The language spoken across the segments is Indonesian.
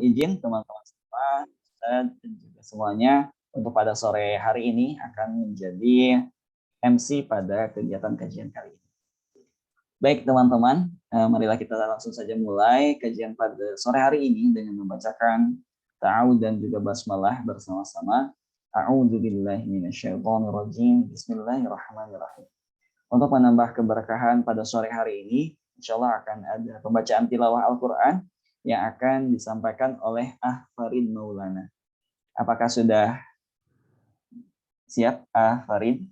mohon izin teman-teman semua, Ustaz dan juga semuanya untuk pada sore hari ini akan menjadi MC pada kegiatan kajian kali ini. Baik teman-teman, marilah kita langsung saja mulai kajian pada sore hari ini dengan membacakan ta'awudz dan juga basmalah bersama-sama. A'udzubillahi minasyaitonirrajim. Bismillahirrahmanirrahim. Untuk menambah keberkahan pada sore hari ini, insya Allah akan ada pembacaan tilawah Al-Quran yang akan disampaikan oleh Farid Maulana. Apakah sudah siap, Farid?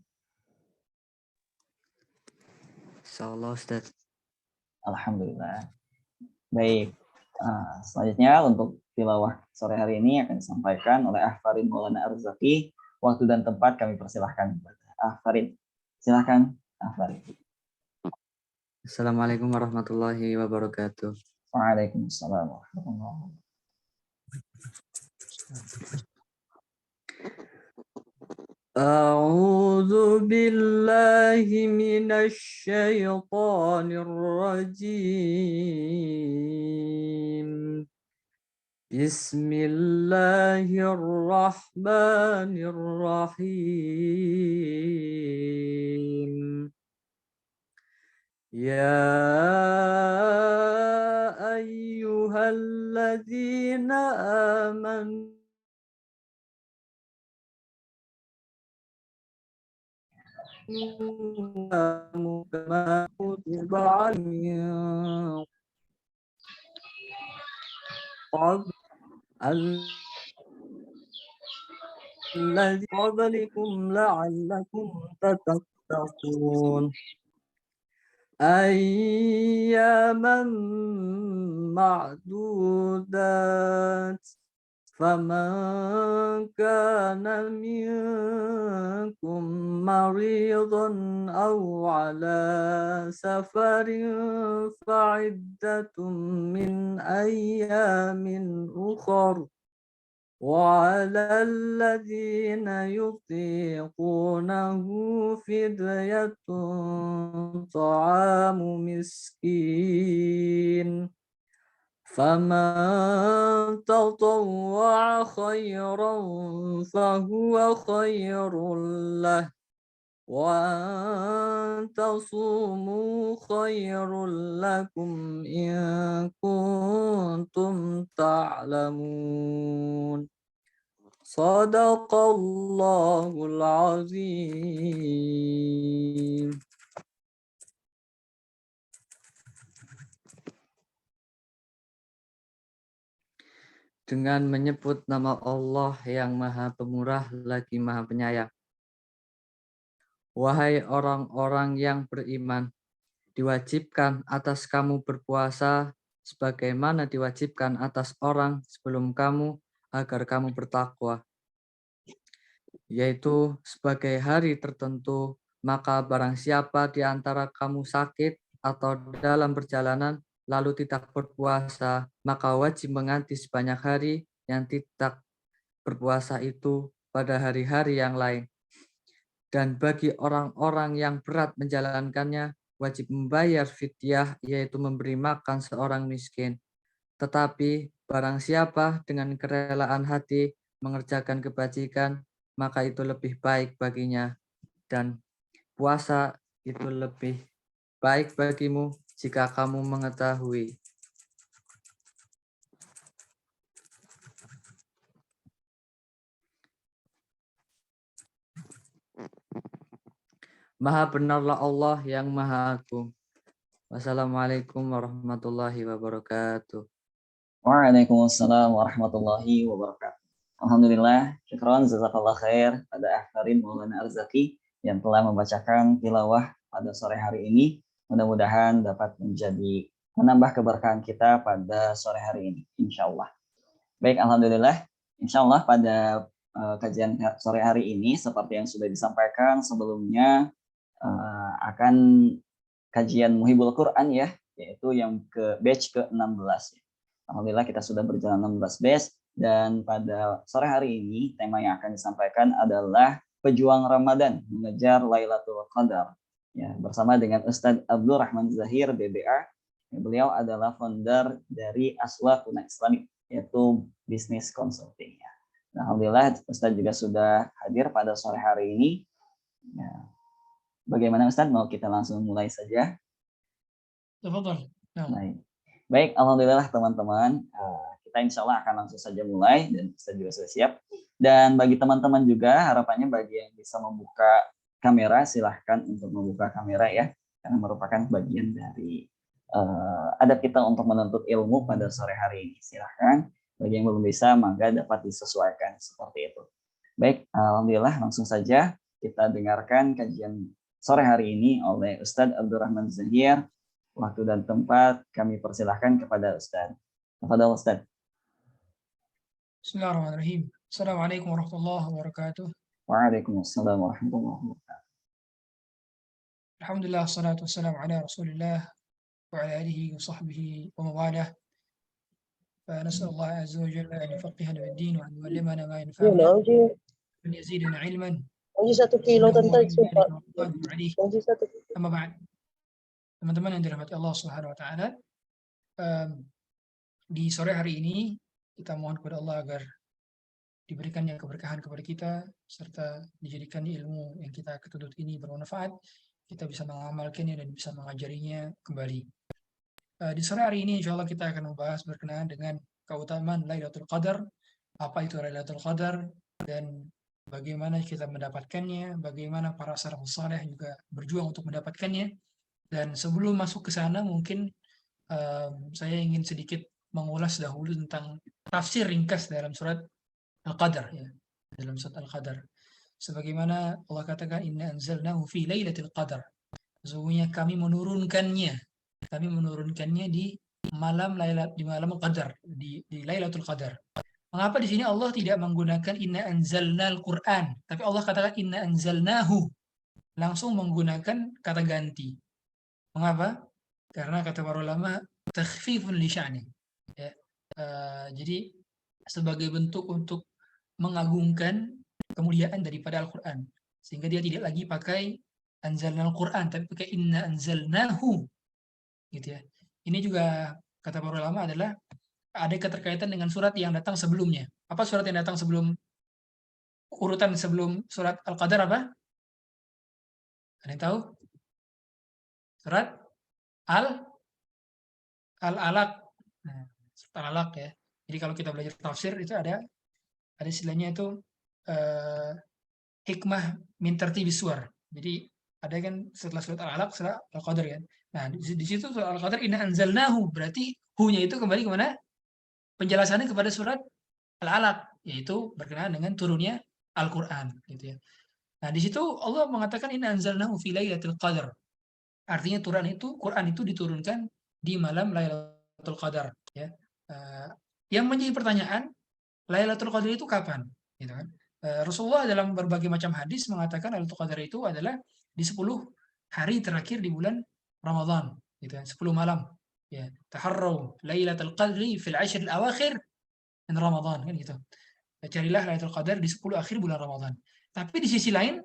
Insyaallah, Ustaz. Alhamdulillah. Baik, selanjutnya untuk tilawah sore hari ini akan disampaikan oleh Farid Maulana Arzaki. Waktu dan tempat kami persilahkan kepada Farid. Silakan, Farid. Assalamualaikum warahmatullahi wabarakatuh. Waalaikumsalam warahmatullahi wabarakatuh. A'udzu billahi minasy syaithanir rajim. Bismillahirrahmanirrahim. Ya ayyuhalladzina amanu kama kutiba 'alaihim alladzi qablikum la'allakum tattaqun. Ayyaman ma'dudat. فمن كان منكم مريضا أو على سفر فعدة من أيام أخر وعلى الذين يطيقونه فدية طعام مسكين فمن تطوع خيرا فهو خير له وأن تصوموا خير لكم إن كنتم تعلمون صدق الله العظيم. Dengan menyebut nama Allah yang Maha Pemurah lagi Maha Penyayang. Wahai orang-orang yang beriman, diwajibkan atas kamu berpuasa sebagaimana diwajibkan atas orang sebelum kamu agar kamu bertakwa, yaitu sebagai hari tertentu. Maka barang siapa di antara kamu sakit atau dalam perjalanan lalu tidak berpuasa, maka wajib mengganti sebanyak hari yang tidak berpuasa itu pada hari-hari yang lain. Dan bagi orang-orang yang berat menjalankannya, wajib membayar fidyah, yaitu memberi makan seorang miskin. Tetapi barang siapa dengan kerelaan hati mengerjakan kebajikan, maka itu lebih baik baginya. Dan puasa itu lebih baik bagimu jika kamu mengetahui. Maha benarlah Allah yang Maha Agung. Wassalamualaikum warahmatullahi wabarakatuh. Waalaikumsalam warahmatullahi wabarakatuh. Alhamdulillah, syukron, jazakallah khair pada Farid Maulana Arzaki yang telah membacakan tilawah pada sore hari ini. Mudah-mudahan dapat menambah keberkahan kita pada sore hari ini, insya Allah. Baik, alhamdulillah, insya Allah pada kajian sore hari ini seperti yang sudah disampaikan sebelumnya akan kajian Muhibul Quran ya, yaitu yang ke batch ke-16. Alhamdulillah kita sudah berjalan 16 batch dan pada sore hari ini tema yang akan disampaikan adalah pejuang Ramadan mengejar Lailatul Qadar. Ya, bersama dengan Ustadz Abdul Rahman Zahir BBA. Beliau adalah founder dari Aswaquna Islamic yaitu bisnis consulting. Ya. Nah, alhamdulillah Ustadz juga sudah hadir pada sore hari ini. Ya. Bagaimana Ustadz? Mau kita langsung mulai saja? Tafadhal. Baik. Baik, alhamdulillah teman-teman. Kita insya Allah akan langsung saja mulai dan Ustadz juga sudah siap. Dan bagi teman-teman juga harapannya bagi yang bisa membuka kamera silahkan untuk membuka kamera ya, karena merupakan bagian dari adab kita untuk menuntut ilmu pada sore hari ini. Silahkan, bagi yang belum bisa maka dapat disesuaikan seperti itu. Baik, alhamdulillah langsung saja kita dengarkan kajian sore hari ini oleh Ustadz Abdurrahman Zahir. Waktu dan tempat kami persilahkan kepada Ustadz. Kepada Ustadz. Bismillahirrahmanirrahim. Assalamualaikum warahmatullahi wabarakatuh. Waalaikumsalam warahmatullahi wabarakatuh. Alhamdulillah, salatu wassalamu ala Rasulillah wa ala alihi wa sahbihi wa mawalah. فنسأل الله عز وجل أن يفقهنا في الدين وأن يعلمنا ما ينفعنا وأن يزيدنا علما. 1 kilo tentang sumpah. Amma ba'd. Teman-teman yang dirahmati Allah Subhanahu wa taala, di sore hari ini kita mohon kepada Allah agar diberikannya keberkahan kepada kita serta dijadikan ilmu yang kita ketuntut ini bermanfaat, kita bisa mengamalkannya dan bisa mengajarinya kembali. Di sore hari ini insya Allah kita akan membahas berkenaan dengan keutamaan Lailatul Qadar, apa itu Lailatul Qadar dan bagaimana kita mendapatkannya, bagaimana para salafus saleh juga berjuang untuk mendapatkannya. Dan sebelum masuk ke sana mungkin saya ingin sedikit mengulas dahulu tentang tafsir ringkas dalam surat Al-Qadar ya. Dalam surat Al-Qadar. Sebagaimana Allah katakan inna anzalnahu fi lailatul qadar. Sesungguhnya kami menurunkannya di malam Qadar, di Lailatul Qadar. Mengapa di sini Allah tidak menggunakan inna anzalnal Qur'an, tapi Allah katakan inna anzalnahu, langsung menggunakan kata ganti. Mengapa? Karena kata para ulama takhfifun li sya'ni. Ya. Jadi sebagai bentuk untuk mengagungkan kemuliaan daripada Al-Qur'an, sehingga dia tidak lagi pakai anzalnal Qur'an tapi pakai inna anzalnahu. Gitu ya. Ini juga kata para ulama adalah ada keterkaitan dengan surat yang datang sebelumnya. Apa surat yang datang sebelum urutan sebelum surat Al-Qadar apa? Ada yang tahu? Surat Al-Alaq. Nah, surat Al-Alaq ya. Jadi kalau kita belajar tafsir itu ada istilahnya itu hikmah min tartibis suwar. Jadi ada kan setelah surat Al-Alaq surat Al-Qadar kan. Nah, di situ surat Al-Qadar inna anzalnahu, berarti hu-nya itu kembali ke mana? Penjelasannya kepada surat Al-Alaq, yaitu berkenaan dengan turunnya Al-Qur'an gitu ya. Nah, di situ Allah mengatakan inna anzalnahu fi lailatul qadar. Artinya Quran itu diturunkan di malam Lailatul Qadar ya. Yang menjadi pertanyaan, Lailatul Qadar itu kapan? Gitu kan. Rasulullah dalam berbagai macam hadis mengatakan Lailatul Qadar itu adalah di 10 hari terakhir di bulan Ramadan, gitu kan, 10 malam. Ya, taharraw Lailatul Qadri fil 'ashr al-awakhir min Ramadan kan gitu. Carilah Lailatul Qadar di 10 akhir bulan Ramadan. Tapi di sisi lain,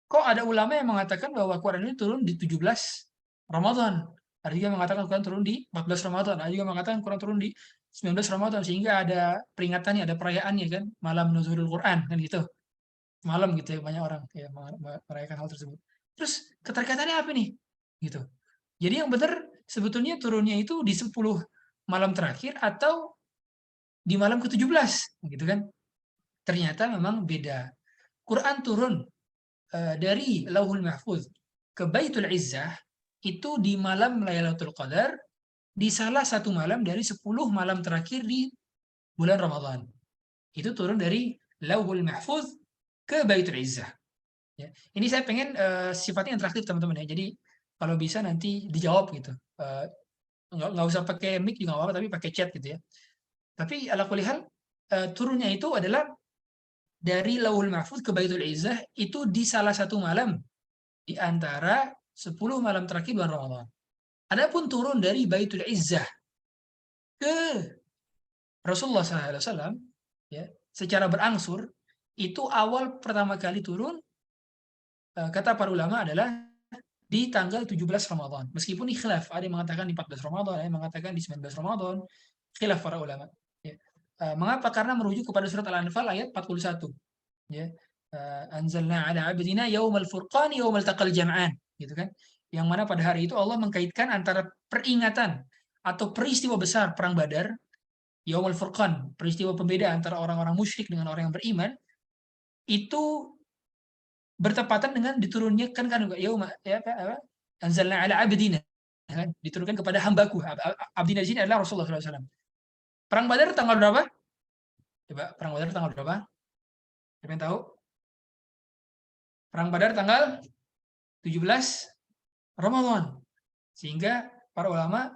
kok ada ulama yang mengatakan bahwa Quran ini turun di 17 Ramadan. Ada juga mengatakan Quran turun di 14 Ramadan. Ada juga mengatakan Quran turun di 19 Ramadan, sehingga ada peringatannya, ada perayaannya kan, malam nuzulul Quran kan gitu. Malam gitu ya, banyak orang ya merayakan hal tersebut. Terus keterkaitannya apa nih? Gitu. Jadi yang benar sebetulnya turunnya itu di 10 malam terakhir atau di malam ke-17 gitu kan. Ternyata memang beda. Quran turun dari Lauhul Mahfuz ke Baitul Izzah itu di malam Lailatul Qadar, di salah satu malam dari 10 malam terakhir di bulan Ramadan. Itu turun dari Lauhul Mahfuz ke Baitul Izzah. Ya. Ini saya pengen sifatnya interaktif teman-teman ya. Jadi kalau bisa nanti dijawab gitu. Nggak usah pakai mic juga nggak apa-apa, tapi pakai chat gitu ya. Tapi ala kulli hal turunnya itu adalah dari Lauhul Mahfuz ke Baitul Izzah itu di salah satu malam di antara 10 malam terakhir bulan Ramadan. Adapun turun dari Baitul Izzah ke Rasulullah SAW ya, secara berangsur, itu awal pertama kali turun kata para ulama adalah di tanggal 17 Ramadan. Meskipun khilaf, ada yang mengatakan di 14 Ramadan, ada yang mengatakan di 19 Ramadan, khilaf para ulama. Ya. Mengapa? Karena merujuk kepada surat Al-Anfal ayat 41. Ya. Anzalna ala abdina yaumal furqani yaumal taqal jam'an, gitu kan. Yang mana pada hari itu Allah mengkaitkan antara peringatan atau peristiwa besar perang Badar, yaumul furqan, peristiwa pembeda antara orang-orang musyrik dengan orang yang beriman, itu bertepatan dengan diturunnya kan yauma ya apa? Anzalna ala abdina, kan? Diturunkan kepada hambaku. Abdina di sini adalah Rasulullah SAW. Perang Badar tanggal berapa? Coba perang Badar tanggal berapa? Siapa yang tahu? Perang Badar tanggal 17 Ramadan. Sehingga para ulama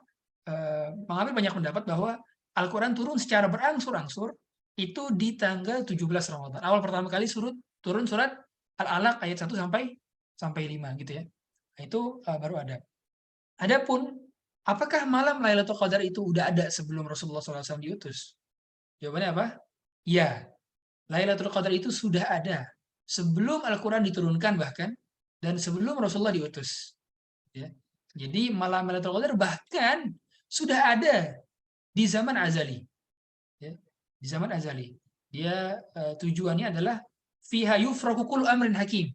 mengambil banyak pendapat bahwa Al-Quran turun secara berangsur-angsur itu di tanggal 17 Ramadan. Awal pertama kali turun surat Al-Alaq ayat 1 sampai 5 gitu ya. Nah, itu baru ada. Adapun apakah malam Lailatul Qadar itu udah ada sebelum Rasulullah SAW diutus? Jawabannya apa? Ya, Lailatul Qadar itu sudah ada sebelum Al-Quran diturunkan bahkan, dan sebelum Rasulullah diutus. Ya. Jadi malam Lailatul Qadar bahkan sudah ada di zaman azali. Ya. Di zaman azali. Dia tujuannya adalah fiha yufraku kullu amrin hakim.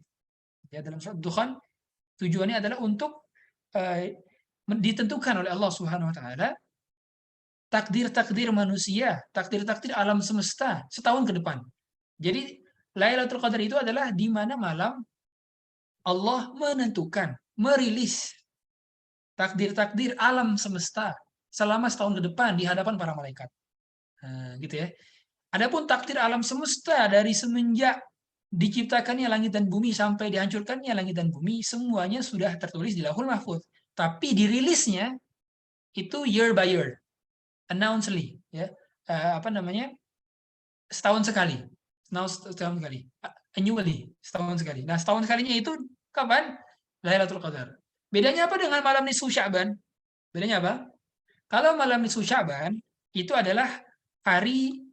Ya, dalam surat Dukhan tujuannya adalah untuk ditentukan oleh Allah Subhanahu wa taala takdir-takdir manusia, takdir-takdir alam semesta setahun ke depan. Jadi Lailatul Qadar itu adalah di mana malam Allah menentukan, merilis takdir-takdir alam semesta selama setahun ke depan di hadapan para malaikat. Nah, gitu ya. Adapun takdir alam semesta dari semenjak diciptakannya langit dan bumi sampai dihancurkannya langit dan bumi, semuanya sudah tertulis di Lauhul Mahfuz. Tapi dirilisnya itu year by year, announcedly, ya, setahun sekali, setahun sekali, annually, setahun sekali. Nah, setahun sekalinya itu kapan? Lailatul Qadar. Bedanya apa dengan malam nisfu Sya'ban? Bedanya apa? Kalau malam nisfu Sya'ban itu adalah hari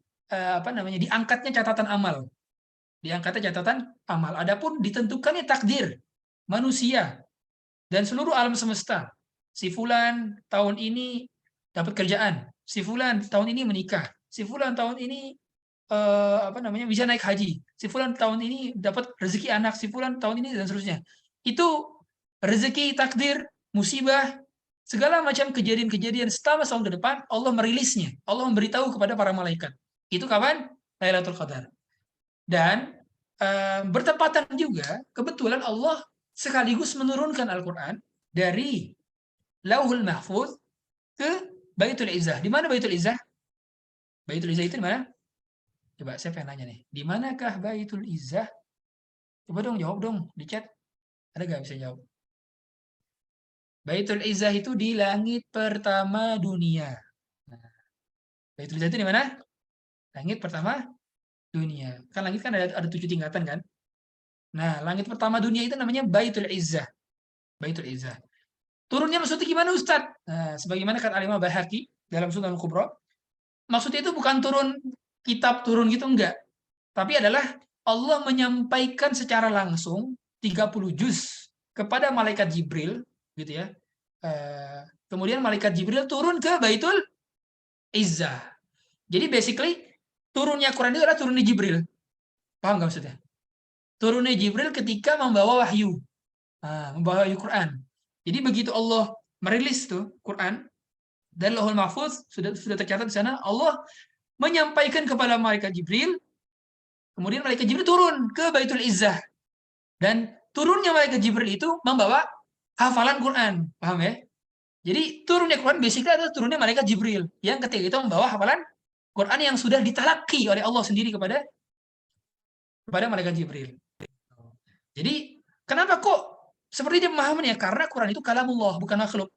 diangkatnya catatan amal. Diangkatnya catatan amal. Adapun ditentukannya takdir manusia dan seluruh alam semesta. Si fulan tahun ini dapat kerjaan, si fulan tahun ini menikah, si fulan tahun ini bisa naik haji, si fulan tahun ini dapat rezeki anak, si fulan tahun ini dan seterusnya. Itu rezeki, takdir, musibah, segala macam kejadian-kejadian selama setahun ke depan Allah merilisnya, Allah memberitahu kepada para malaikat. Itu kapan? Lailatul Qadar. Dan bertepatan juga kebetulan Allah sekaligus menurunkan Al-Quran dari Lauhul Mahfuz ke Baitul Izzah. Di mana Baitul Izzah? Baitul Izzah itu di mana? Coba saya pengen nanya nih. Di manakah Baitul Izzah? Coba dong jawab dong di chat. Ada nggak bisa jawab? Baitul Izzah itu di langit pertama dunia. Nah, Baitul Izzah itu di mana? Langit pertama dunia. Kan langit kan ada 7 tingkatan kan? Nah, langit pertama dunia itu namanya Baitul Izzah. Baitul Izzah. Turunnya maksudnya gimana Ustadz? Nah, sebagaimana kata Al-Imam Baihaqi dalam Sunan Kubra, maksudnya itu bukan turun kitab turun gitu, enggak. Tapi adalah Allah menyampaikan secara langsung 30 juz kepada malaikat Jibril, gitu ya. Kemudian malaikat Jibril turun ke Baitul Izzah. Jadi basically turunnya Quran itu adalah turunnya Jibril. Paham nggak maksudnya? Turunnya Jibril ketika membawa wahyu. Membawa wahyu Quran. Jadi begitu Allah merilis tuh Quran dan Lauhul Mahfuz sudah tercatat di sana, Allah menyampaikan kepada malaikat Jibril, kemudian malaikat Jibril turun ke Baitul Izzah. Dan turunnya malaikat Jibril itu membawa hafalan Quran, paham ya? Jadi turunnya Quran basically adalah turunnya malaikat Jibril yang ketika itu membawa hafalan Quran yang sudah ditalaki oleh Allah sendiri kepada malaikat Jibril. Jadi kenapa kok seperti dia pemahamannya? Karena Quran itu kalamullah, bukan makhluk.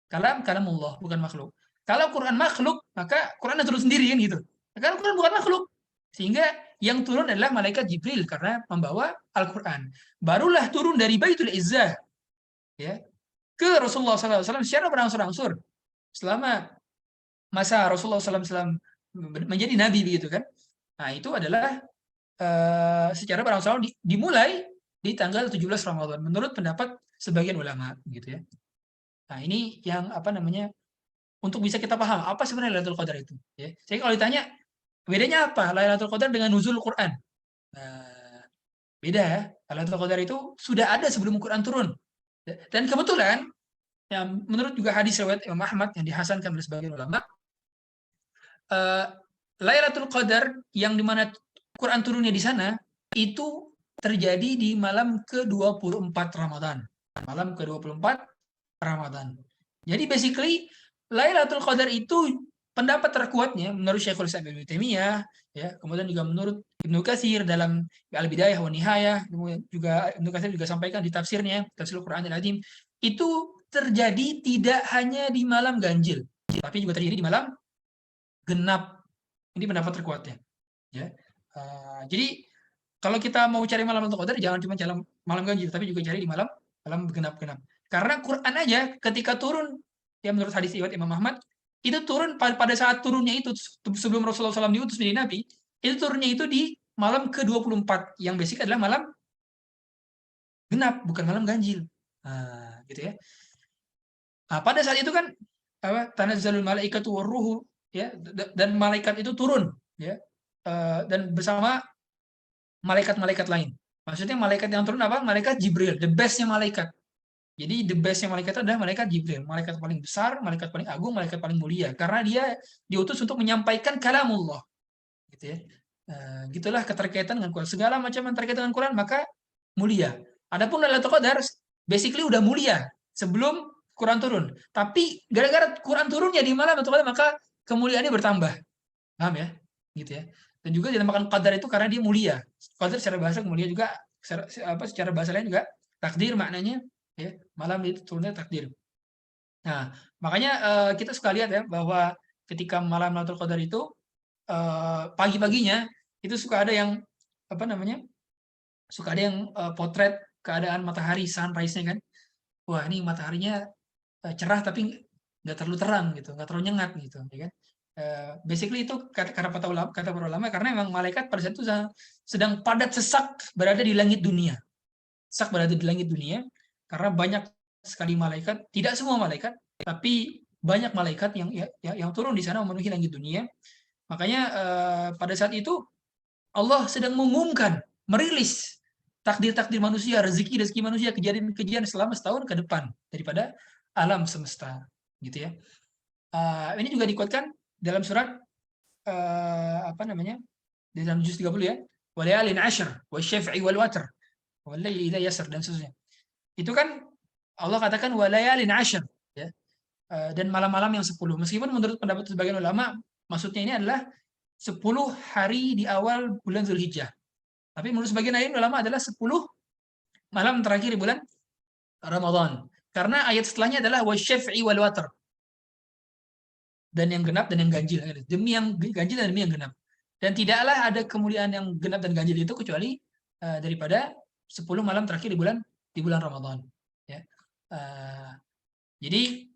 Kalamullah, bukan makhluk. Kalau Quran makhluk, maka Quran turun sendiri kan gitu. Karena Quran bukan makhluk. Sehingga yang turun adalah malaikat Jibril karena membawa Al-Quran. Barulah turun dari Baitul Izzah ya, ke Rasulullah SAW secara berangsur-angsur. Selama masa Rasulullah SAW menjadi Nabi begitu kan. Nah itu adalah secara berangsur-angsur dimulai di tanggal 17 Ramadan menurut pendapat sebagian ulama gitu ya. Nah, ini yang untuk bisa kita paham apa sebenarnya Lailatul Qadar itu ya. Jadi kalau ditanya Bedanya apa Lailatul Qadar dengan nuzul Quran? Nah, beda ya. Lailatul Qadar itu sudah ada sebelum Quran turun. Dan kebetulan, ya, menurut juga hadis riwayat Imam Ahmad yang dihasankan oleh sebagian ulama, eh, Lailatul Qadar yang dimana Quran turunnya di sana itu terjadi di malam ke-24 Ramadan. Malam ke-24 Ramadan. Jadi basically Lailatul Qadar itu pendapat terkuatnya menurut Syekhul Islam Ibnu Taimiyah, ya, kemudian juga menurut Ibnu Katsir dalam Al-Bidayah wa Nihayah, juga Ibnu Katsir juga sampaikan di tafsirnya, Tafsirul Qur'anil Azim, itu terjadi tidak hanya di malam ganjil, tapi juga terjadi di malam genap. Ini pendapat terkuatnya, ya. Jadi kalau kita mau cari malam Lailatul Qadar jangan cuma cari malam ganjil, tapi juga cari di malam malam genap-genap. Karena Quran aja ketika turun, ya menurut hadis riwayat Imam Ahmad, itu turun pada saat turunnya itu sebelum Rasulullah SAW diutus menjadi nabi, itu turunnya itu di malam ke-24 yang basic adalah malam genap, bukan malam ganjil. Nah, gitu ya. Nah, pada saat itu kan apa? Tanazzalul malaikatu warruhu, ya, dan malaikat itu turun, ya. Dan bersama malaikat-malaikat lain. Maksudnya malaikat yang turun apa? Malaikat Jibril, the best-nya malaikat. Jadi the best-nya malaikat itu adalah malaikat Jibril, malaikat paling besar, malaikat paling agung, malaikat paling mulia, karena dia diutus untuk menyampaikan kalamullah, gitu ya. Gitulah keterkaitan dengan Quran. Segala macam yang terkait dengan Quran maka mulia. Adapun Lailatul Qadar basically udah mulia sebelum Quran turun. Tapi gara-gara Quran turunnya di malam Lailatul Qadar maka kemuliaannya bertambah. Paham ya? Gitu ya. Dan juga dinamakan qadar itu karena dia mulia. Qadar secara bahasa kemudian juga secara bahasa lain juga takdir maknanya, ya, malam itu turunnya takdir. Nah, makanya kita suka lihat ya bahwa ketika malam Lailatul Qadar itu pagi-paginya itu suka ada yang apa namanya? Suka ada yang potret keadaan matahari sunrise-nya kan. Wah, ini mataharinya cerah tapi nggak terlalu terang gitu, nggak terlalu nyengat gitu, ya kan? Basically itu kata para ulama karena memang malaikat pada saat itu sedang padat sesak berada di langit dunia. Sesak berada di langit dunia karena banyak sekali malaikat, tidak semua malaikat, tapi banyak malaikat yang turun di sana memenuhi langit dunia. Makanya pada saat itu Allah sedang mengumumkan, merilis takdir-takdir manusia, rezeki-rezeki manusia, kejadian-kejadian selama setahun ke depan daripada alam semesta, gitu ya. Ini juga dikuatkan dalam surat apa namanya? Di dalam juz 30 ya. Walayalin ashr wasyaf'i wal watr wallaili idza yasr dan seterusnya. Itu kan Allah katakan walayalin ashr, ya. Dan malam-malam yang 10. Meskipun menurut pendapat sebagian ulama maksudnya ini adalah 10 hari di awal bulan Zulhijjah. Tapi menurut sebagian lain ulama adalah 10 malam terakhir di bulan Ramadan. Karena ayat setelahnya adalah wasyaf'i wal watr. Dan yang genap dan yang ganjil, demi yang ganjil dan demi yang genap. Dan tidaklah ada kemuliaan yang genap dan ganjil itu kecuali daripada 10 malam terakhir di bulan Ramadan, ya. Jadi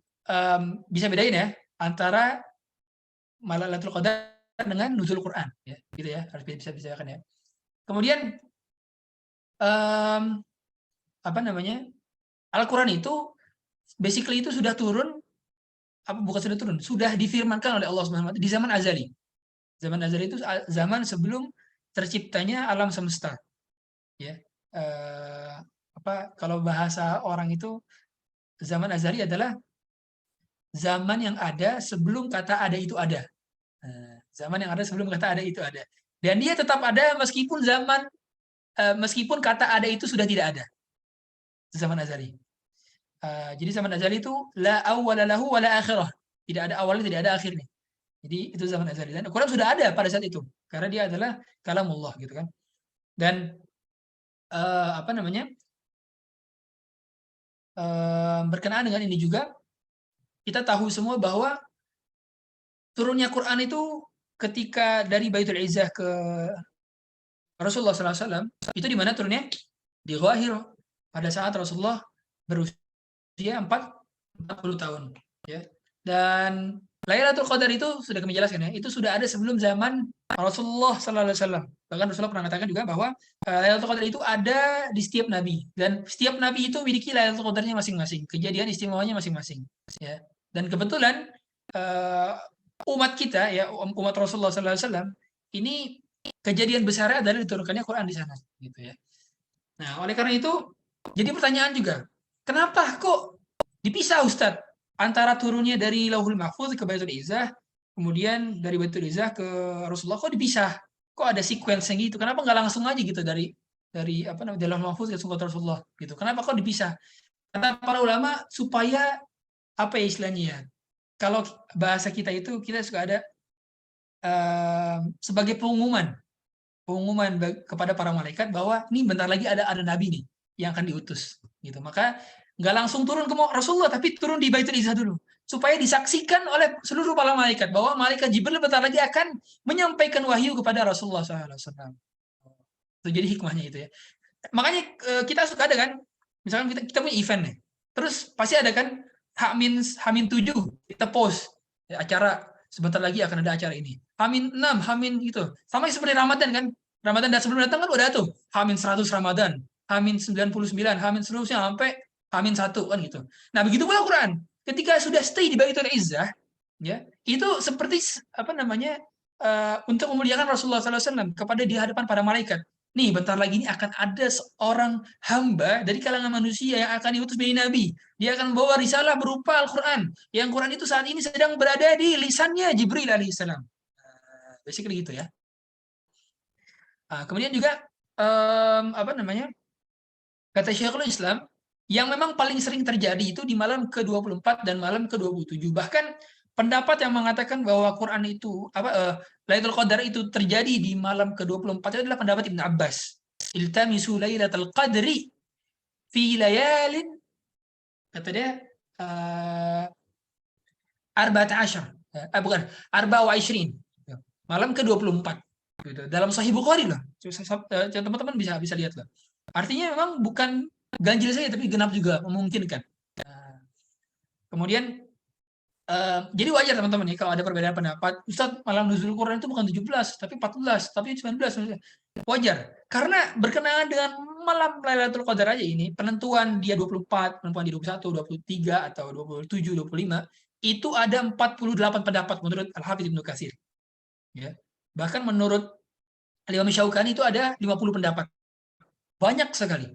bisa bedain ya antara malam Lailatul Qadar dengan nuzul Quran, ya, gitu ya, harus bisa bedakan ya. Kemudian apa namanya? Al-Quran itu basically itu sudah turun, bukan sudah turun, sudah difirmankan oleh Allah Subhanahu wa taala di zaman azali. Zaman azali itu zaman sebelum terciptanya alam semesta, ya. Kalau bahasa orang itu zaman azali adalah zaman yang ada sebelum kata ada itu ada. Zaman yang ada sebelum kata ada itu ada. Dan dia tetap ada meskipun kata ada itu sudah tidak ada. Zaman azali. Jadi zaman azali itu la awwala lahu wa la akhirah. Tidak ada awalnya, tidak ada akhirnya. Jadi itu zaman azali. Dan Al-Quran sudah ada pada saat itu karena dia adalah kalamullah, gitu kan. Dan apa namanya? Berkenaan dengan ini juga kita tahu semua bahwa turunnya Quran itu ketika dari Baitul Izzah ke Rasulullah SAW itu di mana turunnya? Di Gua Hira pada saat Rasulullah berusia 40 tahun, ya. Dan Lailatul Qadar itu sudah kami jelaskan ya, itu sudah ada sebelum zaman Rasulullah SAW. Bahkan Rasulullah pernah mengatakan juga bahwa Lailatul Qadar itu ada di setiap nabi dan setiap nabi itu memiliki Lailatul Qadarnya masing-masing, kejadian istimewanya masing-masing, ya. Dan kebetulan umat kita ya, umat Rasulullah SAW ini kejadian besarnya adalah diturunkannya Quran di sana, gitu ya. Nah, oleh karena itu, jadi pertanyaan juga, kenapa kok dipisah Ustadz antara turunnya dari Lauhul Mahfuz ke Baitul Izzah, kemudian dari Baitul Izzah ke Rasulullah kok dipisah? Kok ada sequence gitu? Kenapa nggak langsung aja gitu dari apa namanya, dari Lauhul Mahfuz ke Rasulullah gitu? Kenapa kok dipisah? Kata para ulama supaya apa ya istilahnya ya? Kalau bahasa kita itu kita suka ada sebagai pengumuman kepada para malaikat bahwa ini bentar lagi ada nabi nih yang akan diutus gitu. Maka nggak langsung turun ke Rasulullah tapi turun di Baitul Izzah dulu supaya disaksikan oleh seluruh para malaikat bahwa malaikat Jibril bentar lagi akan menyampaikan wahyu kepada Rasulullah SAW. Itu jadi hikmahnya itu ya. Makanya kita suka ada kan, misalkan kita punya event nih, terus pasti ada kan H-7 kita post ya, acara sebentar lagi akan ada acara ini. H-6, H- gitu. Sama seperti Ramadan kan. Ramadan dan sebelum datang kan udah tuh H-100 Ramadan, H-99, H- seterusnya sampai H-1 kan gitu. Nah, begitu pula Quran. Ketika sudah stay di Baitul Izzah, ya, itu seperti apa namanya? Untuk memuliakan Rasulullah SAW kepada di hadapan para malaikat. Nih, bentar lagi ini akan ada seorang hamba dari kalangan manusia yang akan diutus menjadi nabi. Dia akan membawa risalah berupa Al-Quran. Yang Quran itu saat ini sedang berada di lisannya Jibril alaihissalam. Basically gitu ya. Kemudian juga apa namanya? Kata Syekhul Islam, yang memang paling sering terjadi itu di malam ke-24 dan malam ke-27. Bahkan pendapat yang mengatakan bahwa Quran itu Lailatul Qadar itu terjadi di malam ke-24 itu adalah pendapat Ibnu Abbas. Iltamisu Lailatul Qadri fi layalin, kata dia, arba'ata asyar. Bukan, arba wa ishrin. Malam ke-24. Gitu. Dalam Sahih Bukhari loh. Teman-teman bisa lihat loh. Artinya memang bukan ganjil saja tapi genap juga memungkinkan. Kemudian jadi wajar teman-teman nih kalau ada perbedaan pendapat. Ustadz, malam nuzul Quran itu bukan 17, tapi 14, tapi 19. Wajar. Karena berkenaan dengan malam Lailatul Qadar aja ini, penentuan dia 24, penentuan dia 21, 23 atau 27, 25, itu ada 48 pendapat menurut Al-Hafidz Ibnu Katsir. Ya. Bahkan menurut Al-Imam Syaukani itu ada 50 pendapat. Banyak sekali.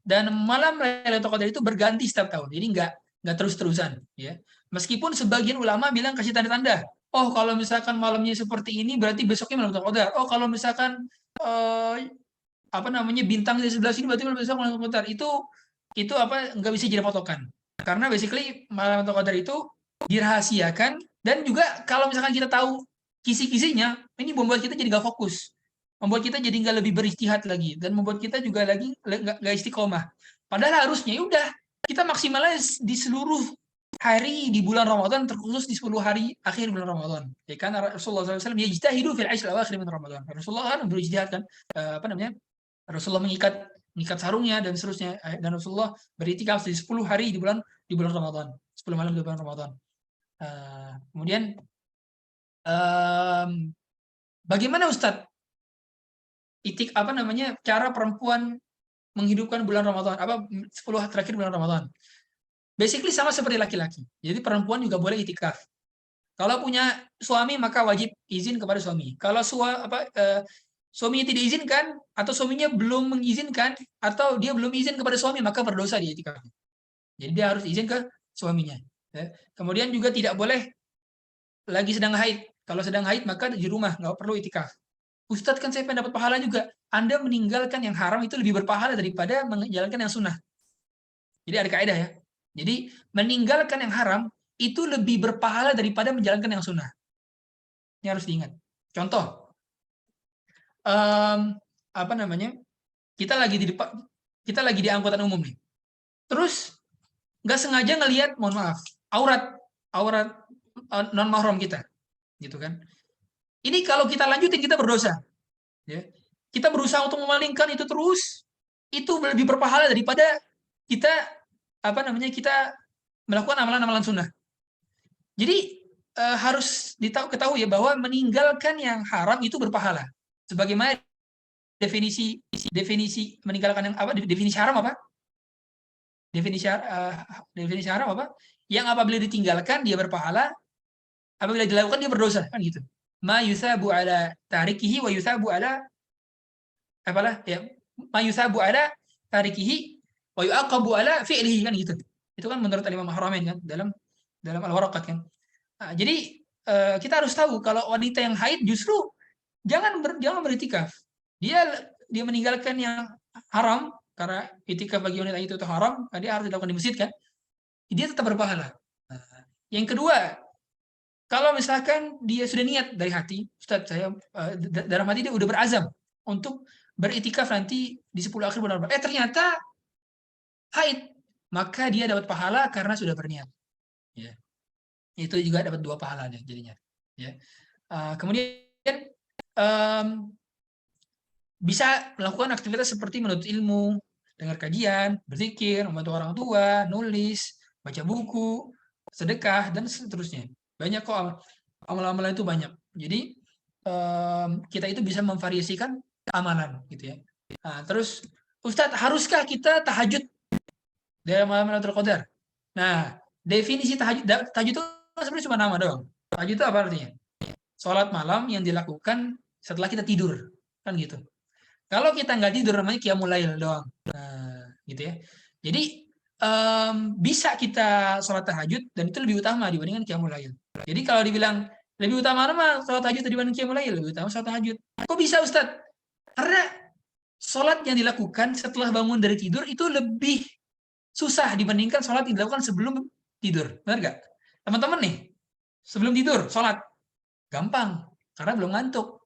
Dan malam Lailatul Qadar itu berganti setiap tahun. Jadi nggak terus-terusan, ya. Meskipun sebagian ulama bilang kasih tanda-tanda. Oh, kalau misalkan malamnya seperti ini berarti besoknya malam Lailatul Qadar. Oh, kalau misalkan apa namanya bintang di sebelah sini berarti besok malam Lailatul Qadar. Itu apa nggak bisa jadi patokan. Karena basically malam Lailatul Qadar itu dirahasiakan dan juga kalau misalkan kita tahu kisi-kisinya, ini membuat kita jadi nggak fokus. Membuat kita jadi nggak lebih beristihad lagi dan membuat kita juga lagi nggak istiqomah. Padahal harusnya ya udah kita maksimalnya di seluruh hari di bulan Ramadan, terkhusus di 10 hari akhir bulan Ramadan. Ya kan Rasulullah SAW yajtahidu fil ashr awakhir min Ramadan. Rasulullah kan berijtihad kan, apa namanya? Rasulullah mengikat sarungnya dan seterusnya, dan Rasulullah beritikaf di 10 hari di bulan Ramadan, 10 malam di bulan Ramadan. Kemudian bagaimana Ustadz apa namanya cara perempuan menghidupkan bulan Ramadan, 10 terakhir bulan Ramadan? Basically sama seperti laki-laki. Jadi perempuan juga boleh itikaf. Kalau punya suami maka wajib izin kepada suami. Kalau suaminya tidak izinkan atau suaminya belum mengizinkan atau dia belum izin kepada suami maka berdosa dia itikaf. Jadi dia harus izin ke suaminya. Ya. Kemudian juga tidak boleh lagi sedang haid. Kalau sedang haid maka di rumah nggak perlu itikaf. Ustadz kan saya pengen dapat pahala juga. Anda meninggalkan yang haram itu lebih berpahala daripada menjalankan yang sunnah. Jadi ada kaidah ya. Jadi meninggalkan yang haram itu lebih berpahala daripada menjalankan yang sunnah. Ini harus diingat. Contoh, apa namanya? Kita lagi di angkutan umum nih. Terus nggak sengaja ngelihat, mohon maaf, aurat non mahram kita, gitu kan? Ini kalau kita lanjutin kita berdosa. Ya. Kita berusaha untuk memalingkan itu terus, itu lebih berpahala daripada kita kita melakukan amalan-amalan sunnah. Jadi harus ketahui ya bahwa meninggalkan yang haram itu berpahala. Sebagaimana definisi meninggalkan yang definisi haram apa? Definisi haram apa? Yang apabila ditinggalkan dia berpahala, apabila dilakukan dia berdosa, kan gitu. ma yusabu ala tarikihi wa yusabu ala apalah ya ma yusabu ala tarikihi wa yu'aqabu ala fi'lihi kan gitu. Itu kan menurut Imam Haramain kan dalam Al-Waraqat kan. Nah, jadi kita harus tahu kalau wanita yang haid justru jangan beritikaf. Dia meninggalkan yang haram karena itikaf bagi wanita itu haram, dia harus dilakukan di masjid kan. Dia tetap berpahala. Nah, yang kedua, kalau misalkan dia sudah niat dari hati, Ustaz saya dalam hati dia udah berazam untuk beritikaf nanti di 10 akhir bulan Ramadan. Ternyata haid, maka dia dapat pahala karena sudah berniat. Ya. Itu juga dapat 2 pahalanya jadinya. Ya. Kemudian bisa melakukan aktivitas seperti menuntut ilmu, dengar kajian, berzikir, membantu orang tua, nulis, baca buku, sedekah, dan seterusnya. Banyak kok amalan-amalan itu banyak. Jadi kita itu bisa memvariasikan amalan gitu ya. Nah, terus Ustadz, haruskah kita tahajud dalam malam Lailatul Qadar? Nah, definisi tahajud itu sebenarnya cuma nama doang. Tahajud itu apa artinya? Sholat malam yang dilakukan setelah kita tidur, kan gitu. Kalau kita nggak tidur namanya qiyamul lail doang. Nah, gitu ya. Jadi bisa kita sholat tahajud dan itu lebih utama dibandingkan qiyamul lail. Jadi kalau dibilang lebih utama mana sholat tahajud dibanding qiyamul lail, lebih utama sholat tahajud. Kok bisa Ustadz? Karena sholat yang dilakukan setelah bangun dari tidur itu lebih susah dibandingkan sholat yang dilakukan sebelum tidur. Benar nggak? Teman-teman nih, sebelum tidur sholat gampang karena belum ngantuk.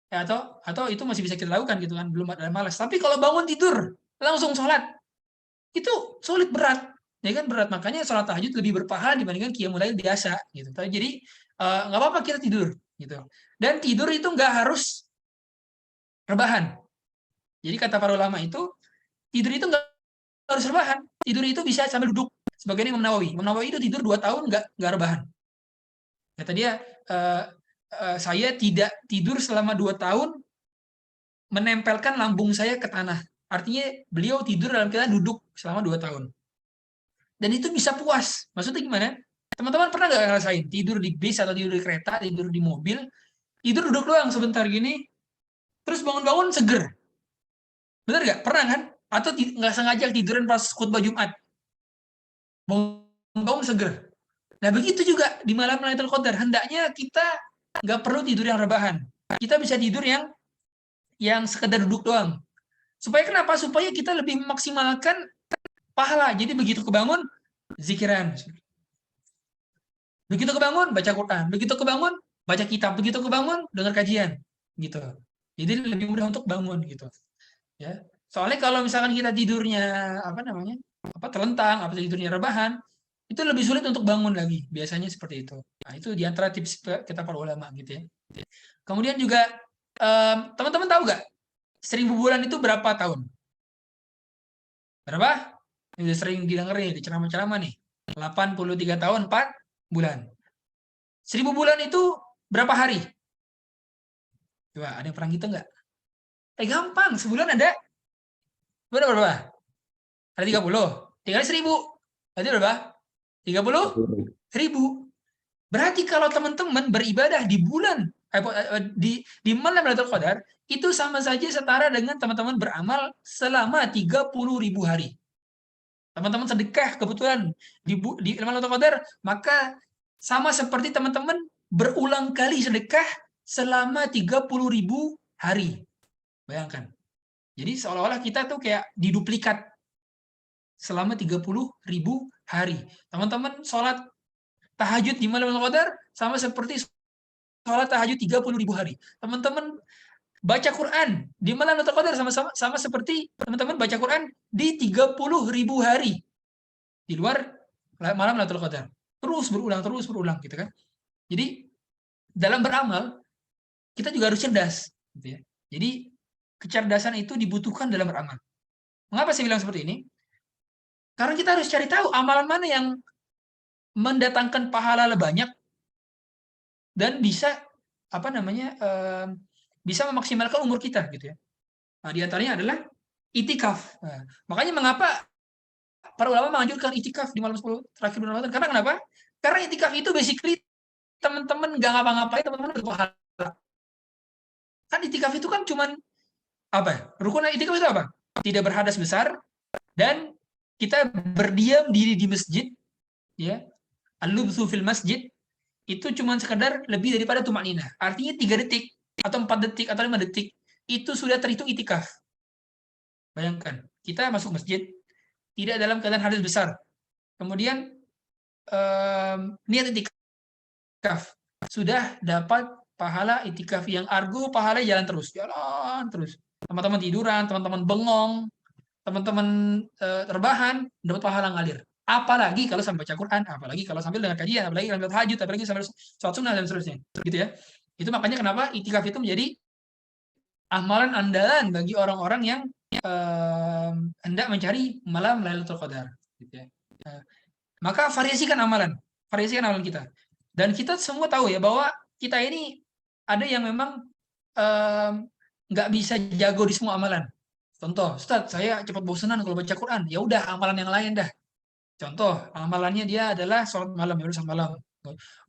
Ya, atau itu masih bisa kita lakukan gitu kan, belum ada malas. Tapi kalau bangun tidur langsung sholat itu sulit, berat ya kan, berat. Makanya sholat tahajud lebih berpahala dibandingkan qiyamul lail biasa gitu. Jadi nggak apa-apa kita tidur gitu, dan tidur itu nggak harus rebahan. Jadi kata para ulama itu tidur itu nggak harus rebahan, tidur itu bisa sambil duduk. Sebagaimana Imam Nawawi itu tidur 2 tahun nggak rebahan. Kata dia, saya tidak tidur selama 2 tahun menempelkan lambung saya ke tanah. Artinya beliau tidur dalam keadaan duduk selama 2 tahun. Dan itu bisa puas. Maksudnya gimana? Teman-teman pernah nggak ngerasain tidur di bis atau tidur di kereta, tidur di mobil, tidur duduk doang sebentar gini, terus bangun-bangun seger. Bener nggak? Pernah kan? Atau nggak sengaja tiduran pas khutbah Jumat. Bangun-bangun seger. Nah begitu juga di malam Lailatul Qadar. Hendaknya kita nggak perlu tidur yang rebahan. Kita bisa tidur yang sekedar duduk doang. Supaya kenapa? Supaya kita lebih memaksimalkan pahala. Jadi begitu kebangun, zikiran. Begitu kebangun, baca Quran. Begitu kebangun, baca kitab. Begitu kebangun, dengar kajian. Gitu. Jadi lebih mudah untuk bangun gitu. Ya. Soalnya kalau misalkan kita tidurnya terlentang, tidurnya rebahan, itu lebih sulit untuk bangun lagi. Biasanya seperti itu. Nah, itu diantara tips kita para ulama gitu ya. Kemudian juga teman-teman tahu nggak 1000 bulan itu berapa tahun? Berapa? Ini sering didengar nih di ceramah-ceramah nih. 83 tahun 4 bulan. 1000 bulan itu berapa hari? Coba ada yang pernah ngitung nggak? Gampang, sebulan ada berapa? Ada 30. Tinggal 1000. Berarti berapa? 30.000. Berarti kalau teman-teman beribadah di bulan di malam Lailatul Qadar itu sama saja setara dengan teman-teman beramal selama 30.000 hari. Teman-teman sedekah kebetulan di malam Lailatul Qadar, maka sama seperti teman-teman berulang kali sedekah selama 30.000 hari. Bayangkan. Jadi seolah-olah kita tuh kayak diduplikat selama 30.000 hari. Teman-teman sholat tahajud di malam Lailatul Qadar sama seperti sholat tahajud 30.000 hari. Teman-teman baca Quran di malam Lailatul Qadar sama seperti teman-teman baca Quran di 30.000 hari di luar malam Lailatul Qadar. Terus berulang gitu kan. Jadi dalam beramal kita juga harus cerdas gitu ya. Jadi kecerdasan itu dibutuhkan dalam beramal. Mengapa saya bilang seperti ini? Karena kita harus cari tahu amalan mana yang mendatangkan pahala banyak dan bisa bisa memaksimalkan umur kita gitu ya. Nah, di antaranya adalah itikaf. Nah, makanya mengapa para ulama menganjurkan itikaf di malam 10 terakhir bulan Ramadan? Karena kenapa? Karena itikaf itu basically teman-teman nggak ngapa-ngapain, teman-teman dapat pahala. Kan itikaf itu kan cuman apa ya? Rukun itikaf itu apa? Tidak berhadas besar dan kita berdiam diri di masjid, ya. Al-lubthu fil masjid itu cuman sekedar lebih daripada tumakninah. Artinya 3 detik atau 4 detik atau 5 detik itu sudah terhitung itikaf. Bayangkan, kita masuk masjid tidak dalam keadaan hadas besar. Kemudian niat itikaf sudah dapat pahala itikaf yang argo, pahala jalan terus. Teman-teman tiduran, teman-teman bengong, teman-teman terbahan, dapat pahala ngalir. Apalagi kalau sambil baca Quran, apalagi kalau sambil dengar kajian, apalagi sambil tahajud, apalagi sambil sholat sunnah dan seterusnya, gitu ya. Itu makanya kenapa itikaf itu menjadi amalan andalan bagi orang-orang yang hendak mencari malam Lailatul Qadar, gitu ya. Maka variasikan amalan kita. Dan kita semua tahu ya bahwa kita ini ada yang memang nggak bisa jago di semua amalan. Contoh, Ustadz, saya cepat bosanan kalau baca Quran. Ya udah, amalan yang lain dah. Contoh, amalannya dia adalah sholat malam, ya udah sholat malam.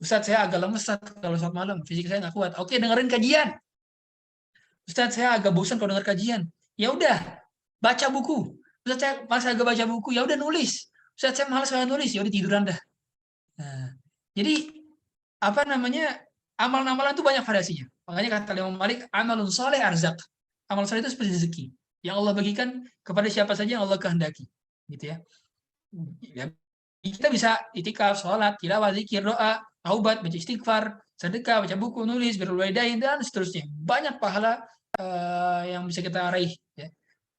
Ustadz, saya agak lemes kalau sholat malam, fisik saya nggak kuat. Oke, dengerin kajian. Ustadz, saya agak bosan kalau denger kajian. Ya udah, baca buku. Ustadz, saya masih agak baca buku. Ya udah nulis. Ustadz, saya malas kalau nulis. Ya udah tiduran dah. Nah, jadi apa namanya? Amalan-amalan itu banyak variasinya. Makanya kata Imam Malik, amalun soleh arzak. Amal soleh itu seperti rezeki yang Allah bagikan kepada siapa saja yang Allah kehendaki, gitu ya. Ya, kita bisa itikaf, sholat, tilawah, zikir, doa, taubat, baca istighfar, sedekah, baca buku, nulis, birrul walidain dan seterusnya. Banyak pahala yang bisa kita raih. Ya.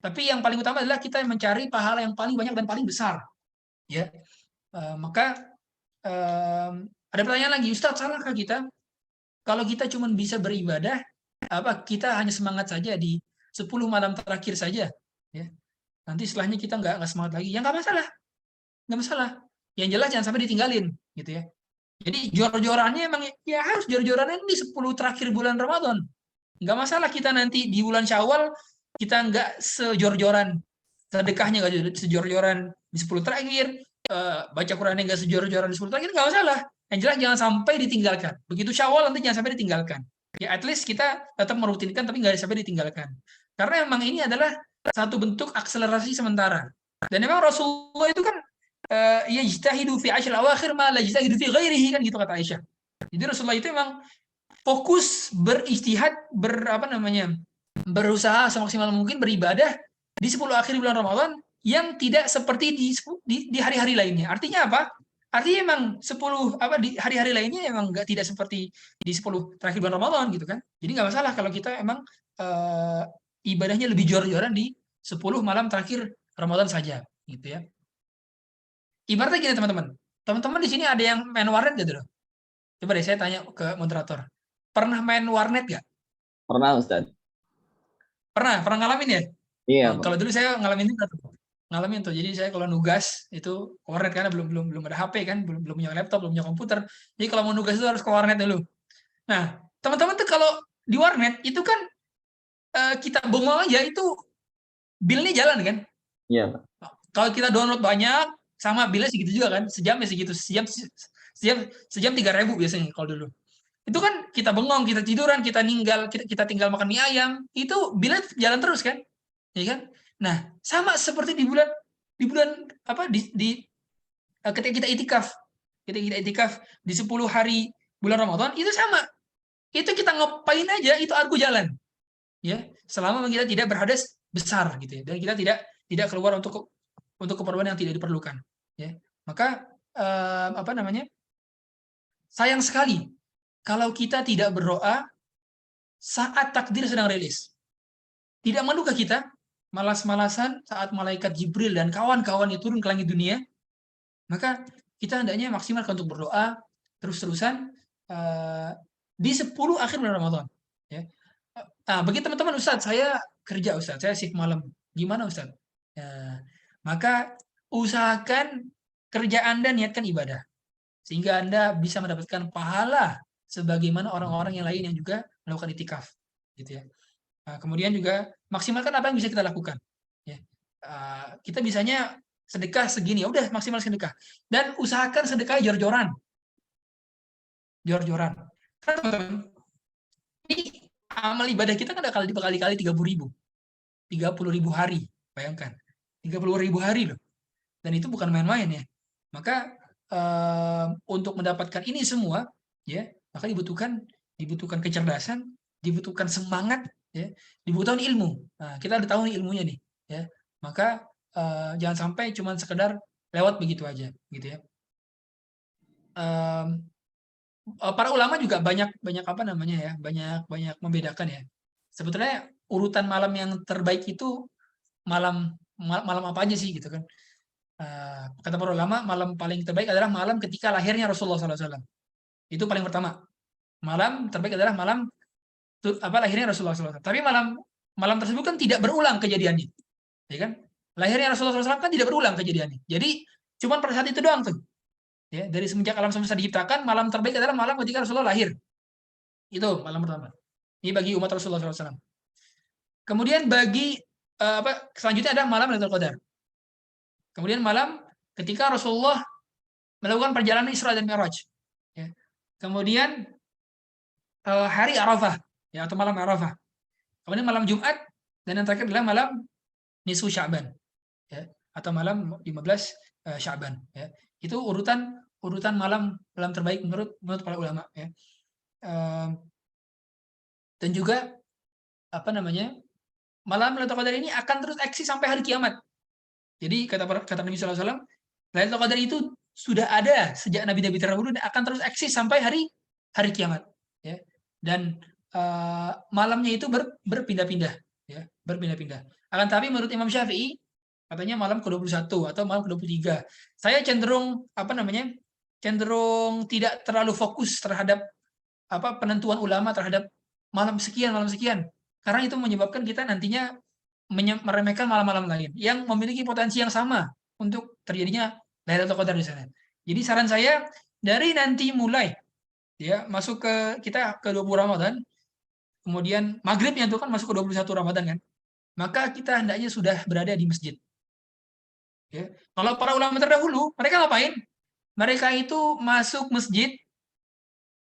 Tapi yang paling utama adalah kita mencari pahala yang paling banyak dan paling besar. Ya, maka ada pertanyaan lagi, Ustadz, salahkah kita kalau kita cuma bisa beribadah? Apa kita hanya semangat saja di 10 malam terakhir saja? Ya. Nanti setelahnya kita nggak semangat lagi. Ya nggak masalah. Nggak masalah. Yang jelas jangan sampai ditinggalin, gitu ya. Jadi jor-jorannya emang ya harus jor-jorannya di 10 terakhir bulan Ramadan. Nggak masalah kita nanti di bulan Syawal kita nggak sejor-joran, sedekahnya nggak sejor-joran di 10 terakhir, baca Qurannya nggak sejor-joran di 10 terakhir, nggak masalah. Yang jelas jangan sampai ditinggalkan. Begitu Syawal nanti jangan sampai ditinggalkan. Ya at least kita tetap merutinkan tapi nggak sampai ditinggalkan. Karena emang ini adalah satu bentuk akselerasi sementara. Dan memang Rasulullah itu kan yajtahidu fi ashr awakhir ma la yajtahidu fi ghairihi, kan gitu kata Aisyah. Jadi Rasulullah itu memang fokus beristihad, berusaha semaksimal mungkin beribadah di 10 akhir bulan Ramadan yang tidak seperti di hari-hari lainnya. Artinya apa? Artinya emang 10 di hari-hari lainnya emang tidak seperti di 10 terakhir bulan Ramadan, gitu kan. Jadi nggak masalah kalau kita emang ibadahnya lebih jor-joran di 10 malam terakhir Ramadan saja, gitu ya. Ibaratnya gini teman-teman. Teman-teman di sini ada yang main warnet gitu loh. Coba deh saya tanya ke moderator. Pernah main warnet nggak? Pernah, Ustaz. Pernah ngalamin ya? Iya, Kalau dulu saya ngalamin juga tuh. Ngalamin tuh. Jadi saya kalau nugas itu ke warnet karena belum ada HP kan, belum punya laptop, belum punya komputer. Jadi kalau mau nugas itu harus ke warnet dulu. Nah, teman-teman tuh kalau di warnet itu kan kita bongol aja itu bilnya jalan kan? Iya, Pak. Kalau kita download banyak sama bilnya segitu juga kan, sejam ya segitu, sejam 3.000 biasanya kalau dulu. Itu kan kita bengong, kita tiduran, kita tinggal makan mie ayam, itu bilnya jalan terus kan, ya kan? Nah, sama seperti di bulan ketika kita itikaf, di 10 hari bulan Ramadan itu sama, itu kita ngapain aja itu argo jalan, ya, selama kita tidak berhadas besar gitu ya, dan kita tidak keluar untuk keperluan yang tidak diperlukan, ya. Maka sayang sekali kalau kita tidak berdoa saat takdir sedang rilis. Tidak malukah kita malas-malasan saat malaikat Jibril dan kawan-kawannya turun ke langit dunia? Maka kita hendaknya maksimalkan untuk berdoa terus-terusan di 10 akhir bulan Ramadan, ya. Bagi teman-teman, Ustadz, saya kerja, Ustadz, saya shift malam. Gimana, Ustadz? Maka usahakan kerja Anda niatkan ibadah. Sehingga Anda bisa mendapatkan pahala sebagaimana orang-orang yang lain yang juga melakukan itikaf, gitu ya. Kemudian juga maksimalkan apa yang bisa kita lakukan, ya. Kita bisanya sedekah segini, ya udah maksimal sedekah, dan usahakan sedekah jor-joran. jor-joran. Kan teman-teman, ini amal ibadah kita kan ada berkali-kali 30.000 hari, bayangkan 30.000 hari loh, dan itu bukan main-main ya. Maka untuk mendapatkan ini semua ya, maka dibutuhkan kecerdasan, dibutuhkan semangat ya, dibutuhkan ilmu. Nah, kita udah tahu nih ilmunya nih ya, maka jangan sampai cuman sekedar lewat begitu aja gitu ya. Para ulama juga banyak apa namanya ya, banyak membedakan ya. Sebetulnya urutan malam yang terbaik itu malam apa aja sih gitu kan. Kata para ulama, malam paling terbaik adalah malam ketika lahirnya Rasulullah SAW. Itu paling pertama. Malam terbaik adalah malam lahirnya Rasulullah SAW. Tapi malam tersebut kan tidak berulang kejadiannya, ya kan? Lahirnya Rasulullah SAW kan tidak berulang kejadiannya. Jadi cuman pada saat itu doang tuh. Ya, dari semenjak alam semesta diciptakan, malam terbaik adalah malam ketika Rasulullah lahir. Itu malam pertama. Ini bagi umat Rasulullah SAW. Kemudian bagi selanjutnya ada malam Lailatul Qadar. Kemudian malam ketika Rasulullah melakukan perjalanan Isra dan Mi'raj. Ya. Kemudian hari Arafah, ya, atau malam Arafah. Kemudian malam Jumat, dan yang terakhir adalah malam Nisfu Sya'ban, ya, atau malam 15 Sya'ban. Ya. Itu urutan malam terbaik menurut para ulama. Ya. Dan juga apa namanya, malam Lailatul Qadar ini akan terus eksis sampai hari kiamat. Jadi kata Nabi SAW, Lailatul Qadar itu sudah ada sejak nabi-nabi terdahulu dan akan terus eksis sampai hari kiamat. Ya. Dan malamnya itu berpindah-pindah, ya, berpindah-pindah. Akan tapi menurut Imam Syafi'i, katanya malam ke-21 atau malam ke-23. Saya cenderung cenderung tidak terlalu fokus terhadap penentuan ulama terhadap malam sekian. Karena itu menyebabkan kita nantinya meremehkan malam-malam lain yang memiliki potensi yang sama untuk terjadinya Lailatul Qadar di sana. Jadi saran saya, dari nanti mulai ya masuk kita ke 20 Ramadan, kemudian maghribnya itu kan masuk ke 21 Ramadan kan, maka kita hendaknya sudah berada di masjid. Ya. Kalau para ulama terdahulu, mereka ngapain? Mereka itu masuk masjid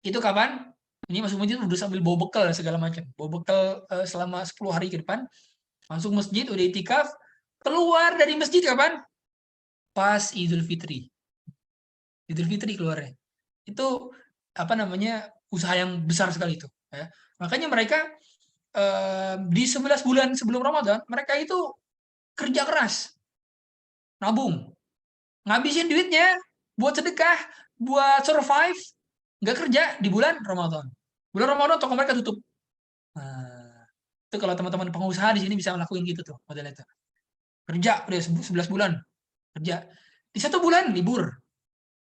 itu kapan? Ini masuk masjid udah sambil bawa bekal segala macam. Bawa bekal selama 10 hari ke depan. Masuk masjid, udah itikaf. Keluar dari masjid kapan? Pas Idul Fitri. Idul Fitri keluarnya. Itu usaha yang besar sekali itu. Ya. Makanya mereka di 11 bulan sebelum Ramadan, mereka itu kerja keras. Nabung. Ngabisin duitnya buat sedekah, buat survive, nggak kerja di bulan Ramadan. Bulan Ramadan toko mereka tutup. Nah, itu kalau teman-teman pengusaha di sini bisa melakukan gitu tuh, model itu. Kerja udah 11 bulan kerja. Di 1 bulan libur.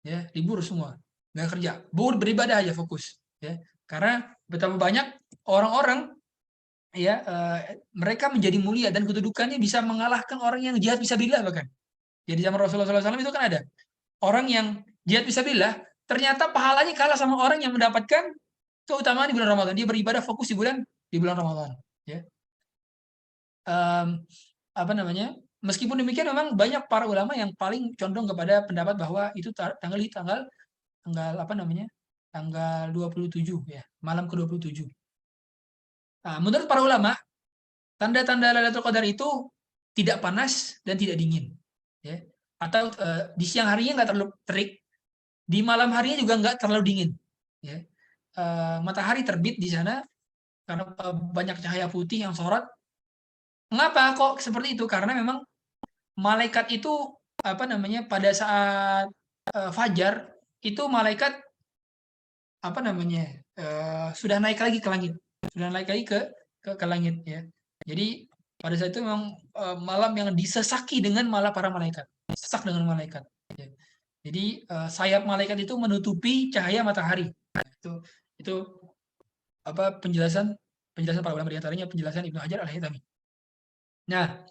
Ya, libur semua. Nggak kerja. Beribadah aja fokus, ya. Karena betapa banyak orang-orang ya mereka menjadi mulia dan kedudukannya bisa mengalahkan orang yang jihad fisabilillah bahkan. Jadi zaman Rasulullah SAW itu kan ada orang yang jihad fisabilillah, ternyata pahalanya kalah sama orang yang mendapatkan keutamaan di bulan Ramadan. Dia beribadah fokus di bulan Ramadan. Ya. Meskipun demikian memang banyak para ulama yang paling condong kepada pendapat bahwa itu tanggal 27 ya, malam ke-27. Nah, menurut para ulama, tanda-tanda Lailatul Qadar itu tidak panas dan tidak dingin. Ya. Atau di siang harinya nggak terlalu terik, di malam harinya juga nggak terlalu dingin. Ya. Matahari terbit di sana karena banyak cahaya putih yang sorot. Mengapa kok seperti itu? Karena memang malaikat itu pada saat fajar itu malaikat sudah naik lagi ke langit, ke langit ya. Jadi pada saat itu memang malam yang disesaki dengan para malaikat, sesak dengan malaikat. Ya. Jadi sayap malaikat itu menutupi cahaya matahari. Nah, itu penjelasan para ulama, di antaranya penjelasan Ibnu Hajar Al-Haytami. Nah,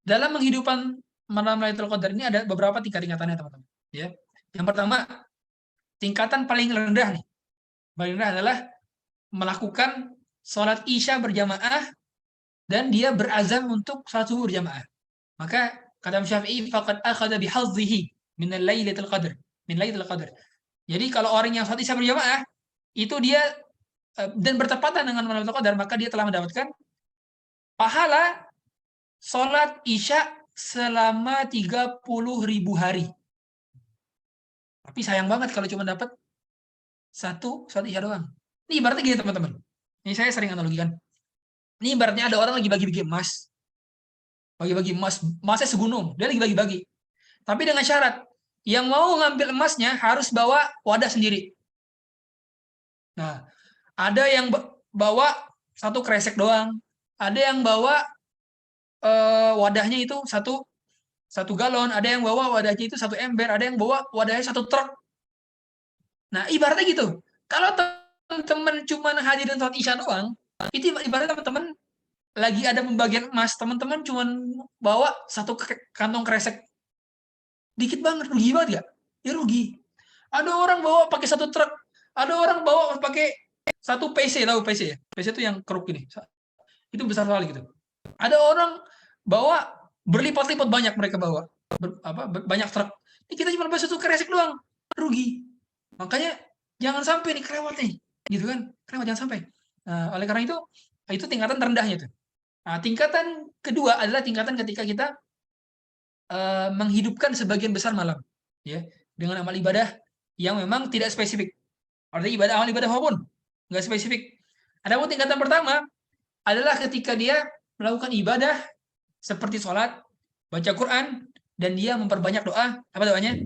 dalam menghidupan malam Lailatul Qadar ini ada beberapa tingkatannya teman-teman. Ya. Yang pertama, tingkatan paling rendah nih. Paling rendah adalah melakukan sholat Isya berjamaah dan dia berazam untuk sholat subuh berjamaah. Maka kata Syafi'i, faqad akhadha bihadhihi min Lailatul Qadar. Jadi kalau orang yang sholat Isya berjamaah, itu dia dan bertepatan dengan malam Lailatul Qadar, maka dia telah mendapatkan pahala sholat Isya selama 30.000 hari. Tapi sayang banget kalau cuma dapat satu sholat Isya doang. Ini ibaratnya gini teman-teman. Ini saya sering analogikan. Ini ibaratnya ada orang lagi bagi-bagi emas. Bagi-bagi emas, emasnya segunung. Dia lagi bagi-bagi. Tapi dengan syarat, yang mau ngambil emasnya harus bawa wadah sendiri. Nah, ada yang bawa satu kresek doang. Ada yang bawa wadahnya itu satu galon. Ada yang bawa wadahnya itu 1 ember. Ada yang bawa wadahnya 1 truk. Nah, ibaratnya gitu. Kalau teman-teman cuma hadirin sholat Isya doang, itu ibaratnya teman-teman lagi ada pembagian emas, teman-teman cuma bawa 1 kantong kresek. Dikit banget, rugi banget gak? Ya rugi. Ada orang bawa pakai 1 truk, ada orang bawa pakai 1 PC, tahu PC ya? PC itu yang keruk ini. Itu besar sekali gitu. Ada orang bawa berlipat-lipat banyak mereka bawa. Banyak truk. Ini kita cuma bawa 1 kresek doang, rugi. Makanya jangan sampai nih kelewat nih, gitu kan? Kelewat jangan sampai. Nah, oleh karena itu tingkatan terendahnya tuh. Nah, tingkatan kedua adalah tingkatan ketika kita menghidupkan sebagian besar malam, ya, dengan amal ibadah yang memang tidak spesifik. Artinya amal ibadah apapun, nggak spesifik. Adapun tingkatan pertama adalah ketika dia melakukan ibadah seperti sholat, baca Quran, dan dia memperbanyak doa. Apa doanya?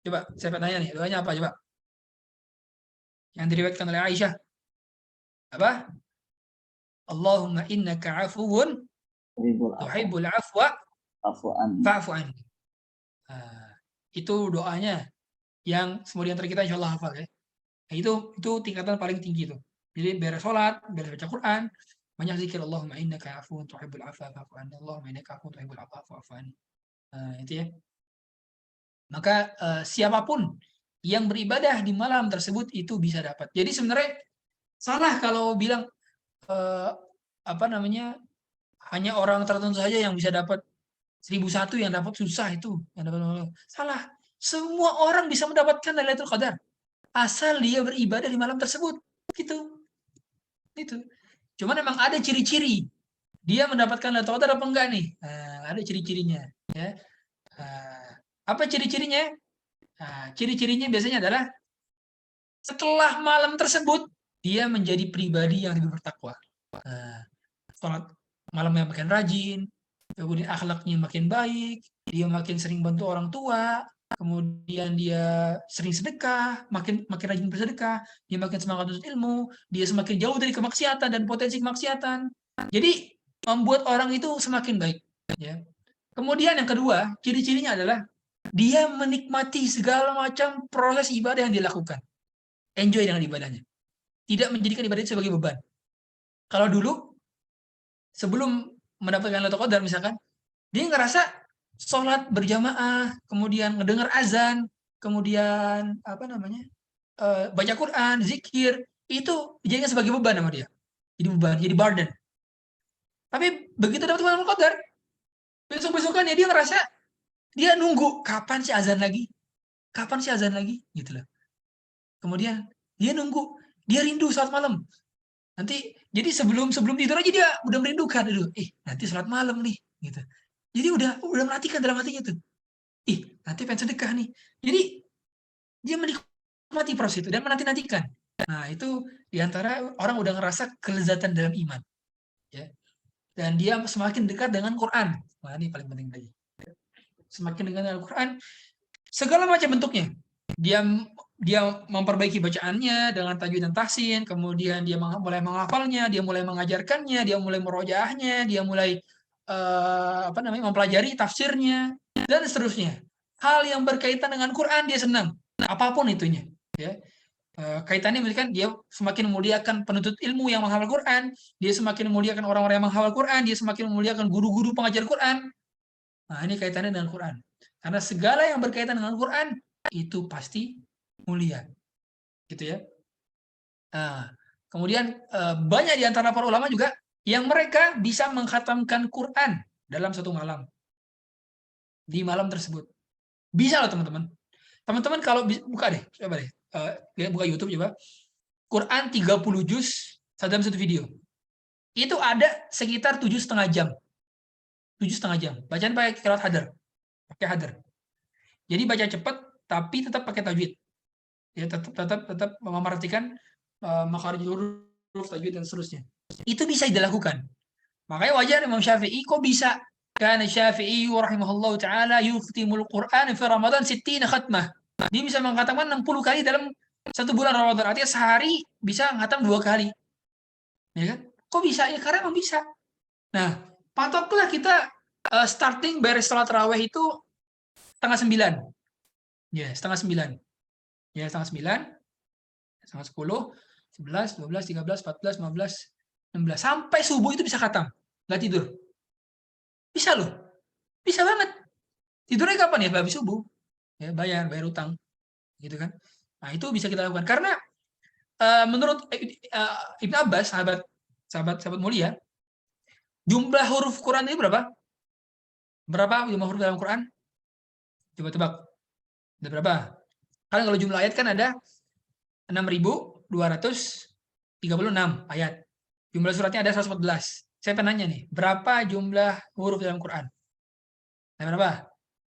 Coba saya tanya nih, doanya apa coba? Yang diriwayatkan oleh Aisyah. Apa? Allahumma innaka afuwun tuhibbul afwa fa'fu anni. Itu doanya yang semua di antara kita insya Allah hafal ya. Nah, itu tingkatan paling tinggi itu. Jadi beres sholat, beres baca Quran, banyak zikir Allahumma innaka afuwun tuhibbul afwa fa'fu anni. Allahumma innaka afuwun tuhibbul afwa fa'fu anni. Itu ya. Maka siapapun yang beribadah di malam tersebut itu bisa dapat. Jadi sebenarnya salah kalau bilang hanya orang tertentu saja yang bisa dapat 1001 yang dapat susah itu. Yang dapat salah. Semua orang bisa mendapatkan Lailatul Qadar asal dia beribadah di malam tersebut. Gitu. Itu. Cuman memang ada ciri-ciri dia mendapatkan Lailatul Qadar apa enggak nih? Ada ciri-cirinya, ya. Apa ciri-cirinya? Ciri-cirinya biasanya adalah setelah malam tersebut dia menjadi pribadi yang lebih bertakwa. Sholat malamnya makin rajin, kemudian akhlaknya makin baik, dia makin sering bantu orang tua, kemudian dia sering sedekah, makin rajin bersedekah, dia makin semangat untuk ilmu, dia semakin jauh dari kemaksiatan dan potensi kemaksiatan. Jadi membuat orang itu semakin baik. Ya. Kemudian yang kedua, ciri-cirinya adalah dia menikmati segala macam proses ibadah yang dilakukan. Enjoy dengan ibadahnya. Tidak menjadikan ibadah itu sebagai beban. Kalau dulu, sebelum mendapatkan Lailatul Qadar misalkan, dia ngerasa sholat berjamaah, kemudian ngedengar azan, kemudian baca Quran, zikir, itu dijadikan sebagai beban sama dia. Jadi beban, jadi burden. Tapi begitu dapat Lailatul Qadar, besok-besokannya dia ngerasa dia nunggu kapan sih azan lagi? Kapan sih azan lagi? Gitu loh. Kemudian dia nunggu, dia rindu saat malam. Nanti jadi sebelum tidur aja dia udah merindukan dulu. Nanti salat malam nih, gitu. Jadi udah menantikan dalam hatinya tuh. Nanti pengen sedekah nih. Jadi dia menikmati proses itu dan menanti-nantikan. Nah, itu diantara orang udah ngerasa kelezatan dalam iman. Ya. Dan dia semakin dekat dengan Quran. Nah, ini paling penting lagi. Semakin dekat dengan Al-Quran, segala macam bentuknya. Dia memperbaiki bacaannya dengan tajwid dan tahsin, kemudian dia mulai menghafalnya, dia mulai mengajarkannya, dia mulai merojaahnya, dia mulai mempelajari tafsirnya dan seterusnya. Hal yang berkaitan dengan Quran dia senang, apapun itunya. Ya. Kaitannya misalkan dia semakin memuliakan penuntut ilmu yang menghafal Quran, dia semakin memuliakan orang-orang yang menghafal Quran, dia semakin memuliakan guru-guru pengajar Quran. Nah, ini kaitannya dengan Quran. Karena segala yang berkaitan dengan Quran itu pasti mulia. Gitu ya. Nah, kemudian banyak di antara para ulama juga yang mereka bisa mengkhatamkan Quran dalam satu malam. Di malam tersebut. Bisa loh teman-teman. Teman-teman kalau buka deh, coba deh. Buka YouTube coba. Quran 30 juz dalam satu video. Itu ada sekitar 7,5 jam. 7,5 jam. Bacaan pakai qiraat hadar. Pakai hadar. Jadi baca cepat tapi tetap pakai tajwid. Ya tetap memperhatikan makharijul huruf, tajwid dan seterusnya. Itu bisa dilakukan. Makanya wajar Imam Syafi'i kok bisa. Kana Syafi'i rahimahullahu taala yukhtimul Qur'an fi Ramadan 60 khatmah. Dia bisa mengkhatamkan 60 kali dalam satu bulan Ramadan. Artinya sehari bisa mengkhatam 2 kali. Ya kan? Kok bisa? Ya karena emang bisa. Nah, patoklah kita starting beres salat tarawih itu setengah 9. Ya, setengah 9. Ya, setengah 9, setengah 10, 11, 12, 13, 14, 15, 16. Sampai subuh itu bisa khatam. Nggak tidur. Bisa loh. Bisa banget. Tidurnya kapan ya? Habis subuh. Ya, bayar utang. Gitu kan. Nah, itu bisa kita lakukan. Karena menurut Ibn Abbas, sahabat mulia, jumlah huruf Quran ini berapa? Berapa jumlah huruf dalam Quran? Coba tebak. Ada berapa? Kan kalau jumlah ayat kan ada 6.236 ayat. Jumlah suratnya ada 114. Saya penanya nih, berapa jumlah huruf dalam Quran? Ada berapa?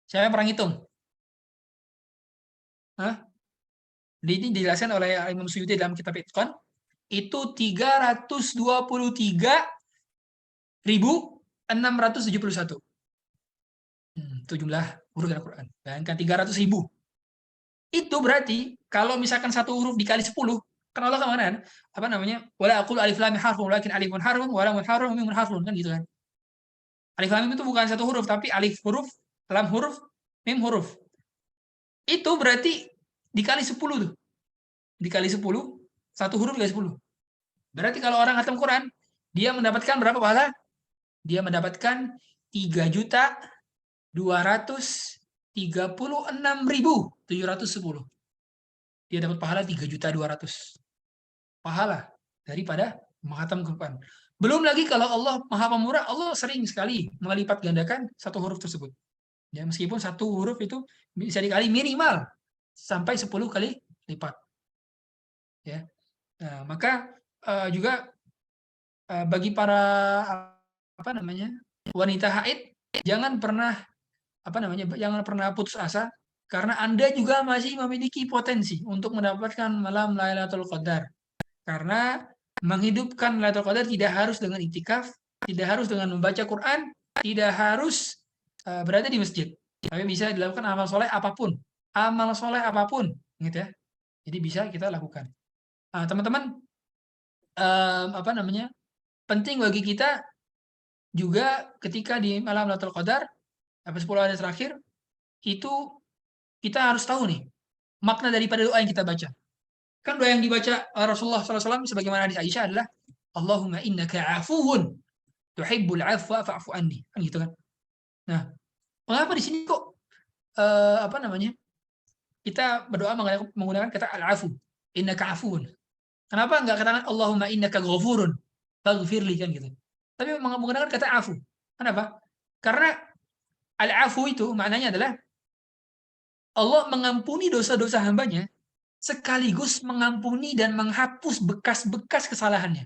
Saya pernah ngitung. Hah? Ini dijelaskan oleh Imam Suyuti dalam kitab Itqan. Itu 323.671. Itu jumlah huruf dalam Quran. Bayangkan 300.000. Itu berarti kalau misalkan satu huruf dikali 10, kan Allah kemana kan? Apa namanya? Wala aqul alif lam harfun walakin alifun harfun wa lamun harfun mimun harfun kan gitu kan. Alif lam itu bukan satu huruf tapi alif huruf, lam huruf, mim huruf. Itu berarti dikali 10 tuh. Dikali 10, satu huruf dikali 10. Berarti kalau orang khatam Quran, dia mendapatkan berapa pahala? Dia mendapatkan 3.236.710. Dia dapat pahala 3.200.000 pahala daripada menghatam Quran. Belum lagi kalau Allah Maha Pemurah, Allah sering sekali melipat gandakan satu huruf tersebut. Ya, meskipun satu huruf itu bisa dikali minimal sampai 10 kali lipat. Ya. Nah, maka juga bagi para wanita haid jangan pernah jangan pernah putus asa karena Anda juga masih memiliki potensi untuk mendapatkan malam Lailatul Qadar. Karena menghidupkan Lailatul Qadar tidak harus dengan itikaf, tidak harus dengan membaca Quran, tidak harus berada di masjid. Tapi bisa dilakukan amal soleh apapun. Amal soleh apapun. Gitu ya. Jadi bisa kita lakukan. Teman-teman, penting bagi kita juga ketika di malam Lailatul Qadar, 10 hari terakhir, itu kita harus tahu nih, makna daripada doa yang kita baca. Kan doa yang dibaca Rasulullah SAW sebagaimana hadis Aisyah adalah Allahumma innaka afuwun tuhibbul afwa fa'fu anni. Kan gitu kan. Nah, mengapa di sini kok kita berdoa menggunakan kata al-afu, innaka afuwun. Kenapa enggak katakan Allahumma innaka ghafurun faghfirli kan gitu. Tapi menggunakan kata afu. Kenapa? Karena al-afu itu maknanya adalah Allah mengampuni dosa-dosa hambanya sekaligus mengampuni dan menghapus bekas-bekas kesalahannya.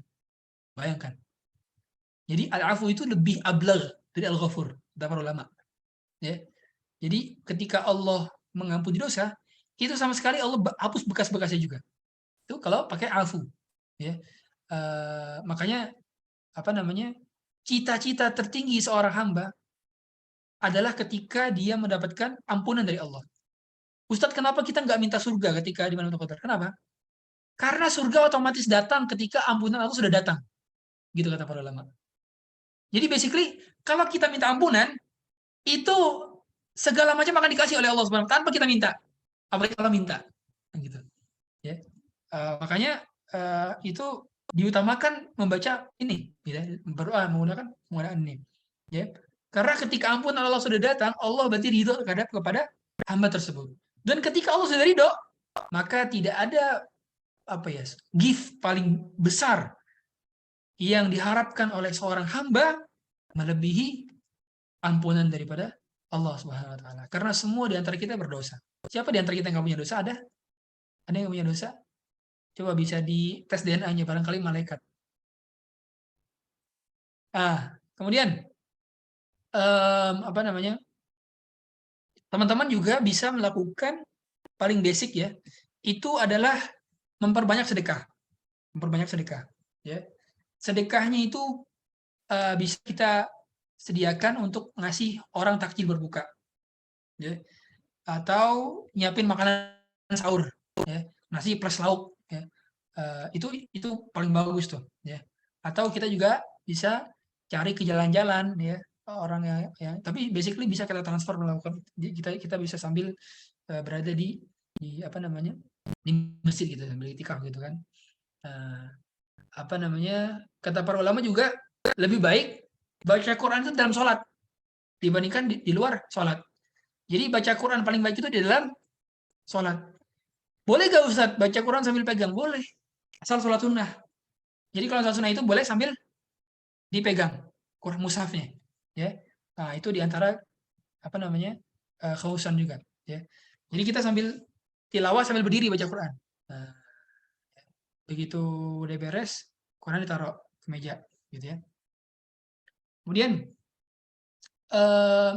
Bayangkan. Jadi al-afu itu lebih ablagh dari al-ghafur, kata para ulama. Ya. Jadi ketika Allah mengampuni dosa, itu sama sekali Allah hapus bekas-bekasnya juga. Itu kalau pakai afu. Ya. Makanya cita-cita tertinggi seorang hamba adalah ketika dia mendapatkan ampunan dari Allah. Ustadz, kenapa kita nggak minta surga ketika di malam Qadar? Kenapa? Karena surga otomatis datang ketika ampunan Allah sudah datang. Gitu kata para ulama. Jadi basically, kalau kita minta ampunan, itu segala macam akan dikasih oleh Allah SWT tanpa kita minta. Apalagi kalau minta. Gitu. Ya. Makanya itu diutamakan membaca ini. Gitu, berdoa menggunakan ini. Ya. Karena ketika ampunan Allah sudah datang, Allah berarti ridho kepada hamba tersebut. Dan ketika Allah sudah ridho, maka tidak ada gift paling besar yang diharapkan oleh seorang hamba melebihi ampunan daripada Allah Subhanahu wa taala. Karena semua di antara kita berdosa. Siapa di antara kita yang enggak punya dosa? Ada yang punya dosa? Coba bisa di tes DNA-nya, barangkali malaikat. Kemudian apa namanya? Teman-teman juga bisa melakukan paling basic ya. Itu adalah memperbanyak sedekah. Memperbanyak sedekah, ya. Sedekahnya itu bisa kita sediakan untuk ngasih orang takjil berbuka, ya. Atau nyiapin makanan sahur, ya. Nasi plus lauk, ya. Itu paling bagus tuh, ya. Atau kita juga bisa cari ke jalan-jalan, ya, orang yang tapi basically bisa kita transfer melakukan kita bisa sambil berada di apa namanya di masjid gitu sambil itikaf gitu kan. Apa namanya kata para ulama juga lebih baik baca Quran itu dalam sholat dibandingkan di luar sholat. Jadi baca Quran paling baik itu di dalam sholat. Boleh gak Ustadz baca Quran sambil pegang? Boleh. Asal sholat sunnah. Jadi kalau sholat sunnah itu boleh sambil dipegang Quran mushafnya. Ya. Nah itu diantara apa namanya khususan juga. Ya. Jadi kita sambil tilawah sambil berdiri baca Quran. Nah, begitu udah beres, Quran ditaruh ke meja, gitu ya. Kemudian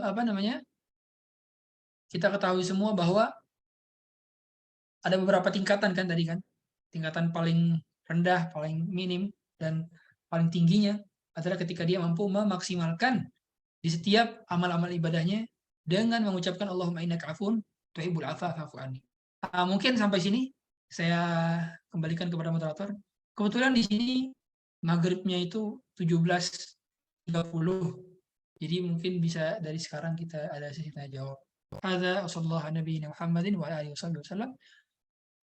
apa namanya? Kita ketahui semua bahwa ada beberapa tingkatan kan tadi kan. Tingkatan paling rendah, paling minim, dan paling tingginya adalah ketika dia mampu memaksimalkan di setiap amal-amal ibadahnya dengan mengucapkan Allahumma innaka afun tuhibbul afwa fa'fu anni. Mungkin sampai sini saya kembalikan kepada moderator. Kebetulan di sini maghribnya itu 17.30. Jadi mungkin bisa dari sekarang kita ada sesi tanya jawab. Hadza sallallahu alaihi Muhammadin wa alihi wasallam.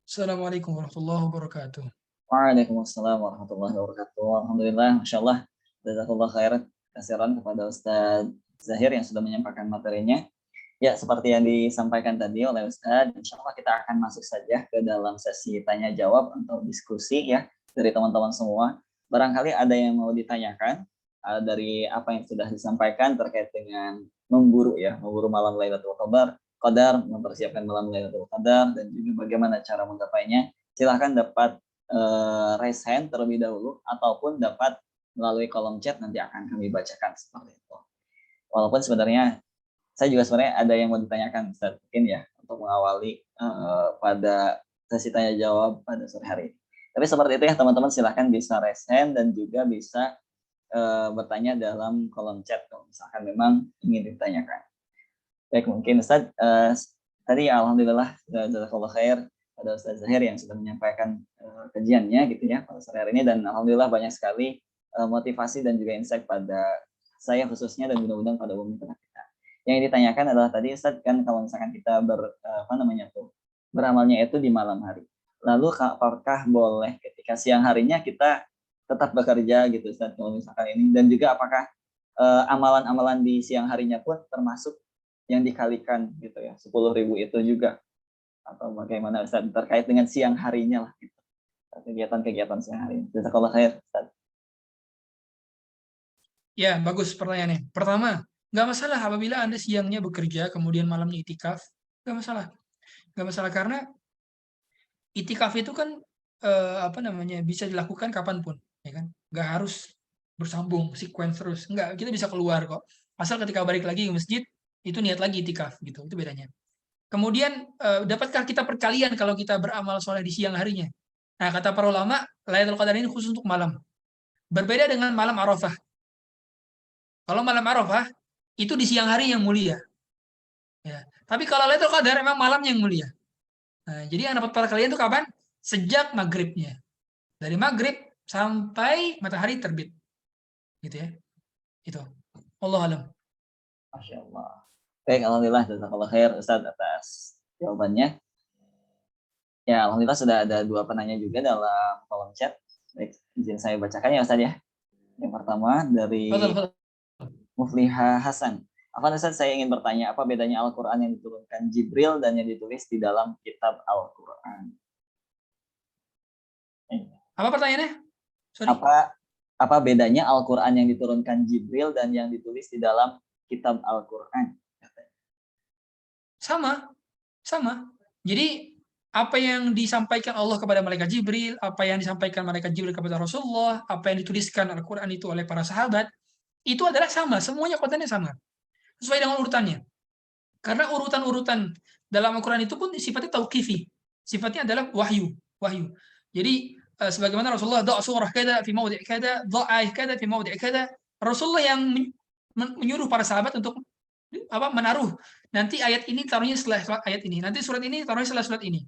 Assalamualaikum warahmatullahi wabarakatuh. Waalaikumsalam warahmatullahi wabarakatuh. Alhamdulillah, Masya Allah. Jazakallah khairan kasiran kepada Ustadz Zahir yang sudah menyampaikan materinya. Ya, seperti yang disampaikan tadi oleh Ustadz, insya Allah kita akan masuk saja ke dalam sesi tanya jawab atau diskusi ya dari teman-teman semua. Barangkali ada yang mau ditanyakan dari apa yang sudah disampaikan terkait dengan memburu malam Lailatul Qadar, mempersiapkan malam Lailatul Qadar dan juga bagaimana cara menggapainya. Silahkan dapat raise hand terlebih dahulu ataupun dapat melalui kolom chat, nanti akan kami bacakan seperti itu. Walaupun sebenarnya saya juga sebenarnya ada yang mau ditanyakan Ustaz, mungkin ya untuk mengawali pada sesi tanya jawab pada sore hari ini. Tapi seperti itu ya teman-teman, silahkan bisa raise hand dan juga bisa bertanya dalam kolom chat kalau misalkan memang ingin ditanyakan. Baik, mungkin Ustaz tadi alhamdulillah jazakallah khair pada Ustaz Zahir yang sudah menyampaikan kajiannya gitu ya pada sore hari ini, dan alhamdulillah banyak sekali motivasi dan juga insight pada saya khususnya dan mudah-mudahan pada umum kita. Yang ditanyakan adalah tadi Ustaz kan kalau misalkan kita beramalnya itu di malam hari. Lalu apakah boleh ketika siang harinya kita tetap bekerja gitu Ustaz kalau misalkan ini, dan juga apakah amalan-amalan di siang harinya pun termasuk yang dikalikan gitu ya 10.000 itu juga, atau bagaimana Ustaz terkait dengan siang harinya lah gitu, kegiatan-kegiatan siang hari. Jazakallah khair Ustaz. Ya, bagus pertanyaannya. Pertama, nggak masalah apabila Anda siangnya bekerja, kemudian malamnya itikaf. Nggak masalah. Nggak masalah karena itikaf itu kan bisa dilakukan kapanpun, ya kan? Nggak harus bersambung, sequence terus. Nggak, kita bisa keluar kok. Asal ketika balik lagi ke masjid, itu niat lagi itikaf, gitu. Itu bedanya. Kemudian, dapatkah kita perkalian kalau kita beramal soleh di siang harinya? Nah, kata para ulama, Lailatul Qadar ini khusus untuk malam. Berbeda dengan malam Arafah. Kalau malam Arafah, itu di siang hari yang mulia. Ya. Tapi kalau Lailatul Qadar memang malamnya yang mulia. Nah, jadi yang dapat perkalian itu kapan? Sejak maghribnya. Dari maghrib sampai matahari terbit. Gitu ya. Itu. Allah alam. Masya Allah. Baik, alhamdulillah jazakallah khair Ustaz atas jawabannya. Ya, alhamdulillah sudah ada 2 penanya juga dalam kolom chat. Baik, izin saya bacakan ya Ustaz ya. Yang pertama dari Betul. Mufliha Hasan. Afwan Ustaz, saya ingin bertanya, apa bedanya Al-Quran yang diturunkan Jibril dan yang ditulis di dalam kitab Al-Quran? Apa pertanyaannya? Sorry. Apa bedanya Al-Quran yang diturunkan Jibril dan yang ditulis di dalam kitab Al-Quran? Sama. Jadi apa yang disampaikan Allah kepada malaikat Jibril, apa yang disampaikan malaikat Jibril kepada Rasulullah, apa yang dituliskan Al-Quran itu oleh para sahabat, itu adalah sama, semuanya kontennya sama, sesuai dengan urutannya. Karena urutan-urutan dalam Al-Quran itu pun sifatnya tauqifi, sifatnya adalah wahyu, wahyu. Jadi sebagaimana Rasulullah surah kada fi maudhi' kada, ayat kada fi maudhi' kada, Rasulullah yang menyuruh para sahabat untuk menaruh nanti ayat ini taruhnya setelah ayat ini, nanti surat ini taruhnya setelah surat ini.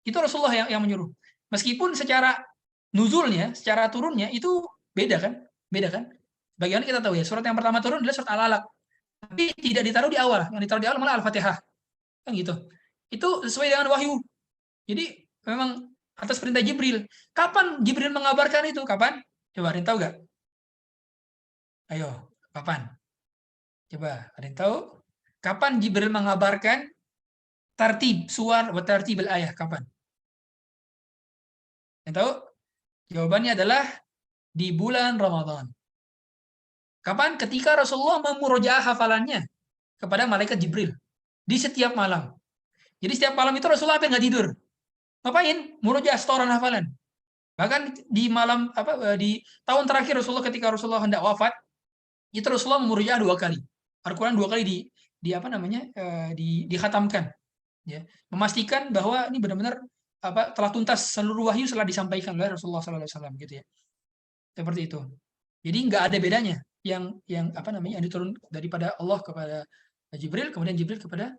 Itu Rasulullah yang menyuruh. Meskipun secara nuzulnya, secara turunnya itu beda kan? Beda kan? Bagaimana kita tahu ya, surat yang pertama turun adalah surat Al-Alaq. Tapi tidak ditaruh di awal, yang ditaruh di awal malah Al-Fatihah. Kan gitu. Itu sesuai dengan wahyu. Jadi memang atas perintah Jibril. Kapan Jibril mengabarkan itu? Kapan? Coba ada yang tahu gak? Ayo, kapan? Coba, ada yang tahu? Kapan Jibril mengabarkan tartib suar wa tartib al-ayah? Kapan? Yang tahu? Jawabannya adalah di bulan Ramadan. Kapan? Ketika Rasulullah memurojaah hafalannya kepada malaikat Jibril di setiap malam. Jadi setiap malam itu Rasulullah hampir nggak tidur. Ngapain? Murojaah setoran hafalan. Bahkan di malam di tahun terakhir Rasulullah, ketika Rasulullah hendak wafat, itu Rasulullah memurojaah 2 kali. Al-Quran 2 kali dikhatamkan. Ya, memastikan bahwa ini benar-benar telah tuntas seluruh wahyu setelah disampaikan oleh Rasulullah SAW gitu ya. Seperti itu. Jadi nggak ada bedanya yang yang diturun daripada Allah kepada Jibril, kemudian Jibril kepada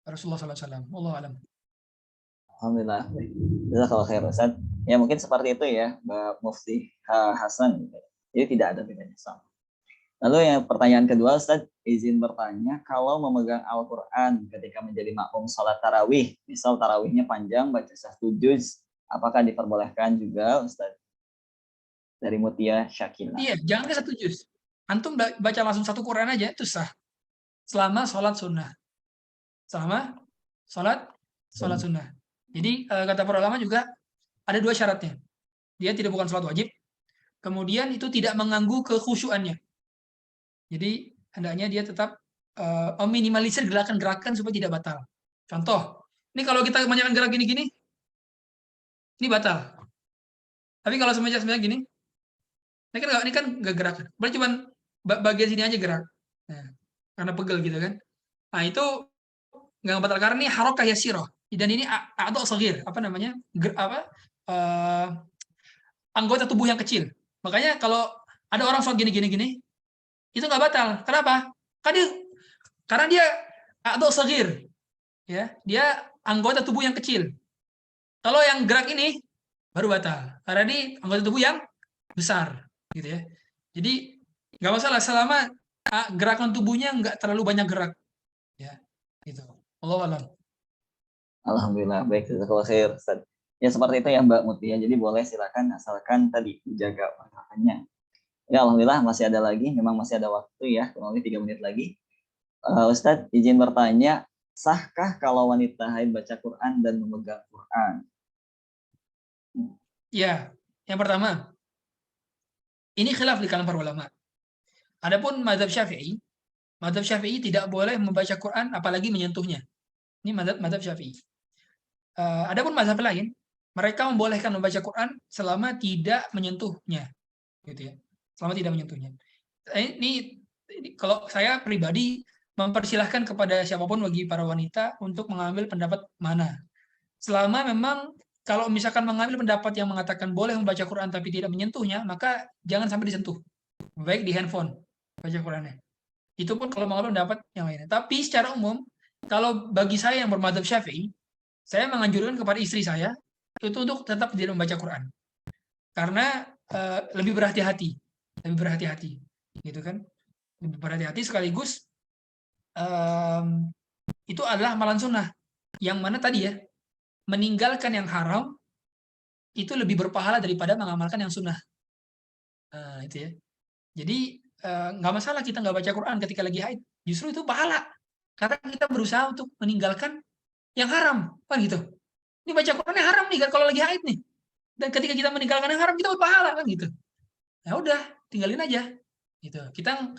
Rasulullah SAW. Wallahu a'lam. Alhamdulillah. Jazakallahu khair Ustaz. Ya mungkin seperti itu ya Mbak Mufti Hasan. Jadi tidak ada bedanya sama. Lalu yang pertanyaan kedua, Ustaz, izin bertanya, kalau memegang Al-Quran ketika menjadi makmum sholat tarawih, misal tarawihnya panjang, baca 1 juz, apakah diperbolehkan juga, Ustaz? Dari Mutia Syakila. Iya, jangan ke 1 juz. Antum baca langsung 1 Quran aja, itu sah. Selama sholat sunnah. Selama sholat sunnah. Jadi kata para ulama juga ada 2 syaratnya. Dia tidak bukan sholat wajib, kemudian itu tidak mengganggu kekhusyuannya. Jadi hendaknya dia tetap meminimalisir gerakan-gerakan supaya tidak batal. Contoh, ini kalau kita kebanyakan gerak gini-gini, ini batal. Tapi kalau semenjak gini, ini kan nggak gerak. Berarti cuma bagian sini aja gerak. Nah, karena pegel gitu kan. Nah itu nggak batal karena ini harokah yasiroh. Dan ini atau sagir, anggota tubuh yang kecil. Makanya kalau ada orang sholat gini, itu nggak batal. Kenapa? Karena dia atau sagir, ya, dia anggota tubuh yang kecil. Kalau yang gerak ini baru batal. Karena ini anggota tubuh yang besar, gitu ya. Jadi nggak masalah selama gerakan tubuhnya nggak terlalu banyak gerak, ya, gitu. Wallahu a'lam. Alhamdulillah, baik, jazakallahu khair, Ustaz. Ya seperti itu ya Mbak Mutia. Jadi boleh silakan asalkan tadi dijaga perkataannya. Ya Alhamdulillah masih ada lagi, memang masih ada waktu ya, kurang lebih 3 menit lagi. Ustadz izin bertanya, sahkah kalau wanita haid baca Quran dan memegang Quran? Ya, yang pertama, ini khilaf di kalangan para ulama. Adapun mazhab Syafi'i tidak boleh membaca Quran apalagi menyentuhnya. Ini mazhab Syafi'i. Adapun mazhab lain, mereka membolehkan membaca Quran selama tidak menyentuhnya, gitu ya. Selama tidak menyentuhnya. Ini kalau saya pribadi mempersilahkan kepada siapapun bagi para wanita untuk mengambil pendapat mana. Selama memang kalau misalkan mengambil pendapat yang mengatakan boleh membaca Quran tapi tidak menyentuhnya, maka jangan sampai disentuh. Baik di handphone baca Qurannya. Itu pun kalau mengambil pendapat yang lainnya. Tapi secara umum, kalau bagi saya yang bermadzhab Syafi'i, saya menganjurkan kepada istri saya itu untuk tetap tidak membaca Quran. Karena lebih berhati-hati, gitu kan? Lebih berhati-hati sekaligus itu adalah amalan sunnah. Yang mana tadi ya, meninggalkan yang haram itu lebih berpahala daripada mengamalkan yang sunnah. Itu ya. Jadi nggak masalah kita nggak baca Quran ketika lagi haid. Justru itu pahala. Karena kita berusaha untuk meninggalkan yang haram, kan gitu. Ini baca Qurannya haram nih kan kalau lagi haid nih. Dan ketika kita meninggalkan yang haram kita berpahala kan gitu. Ya udah, tinggalin aja. Gitu. Kita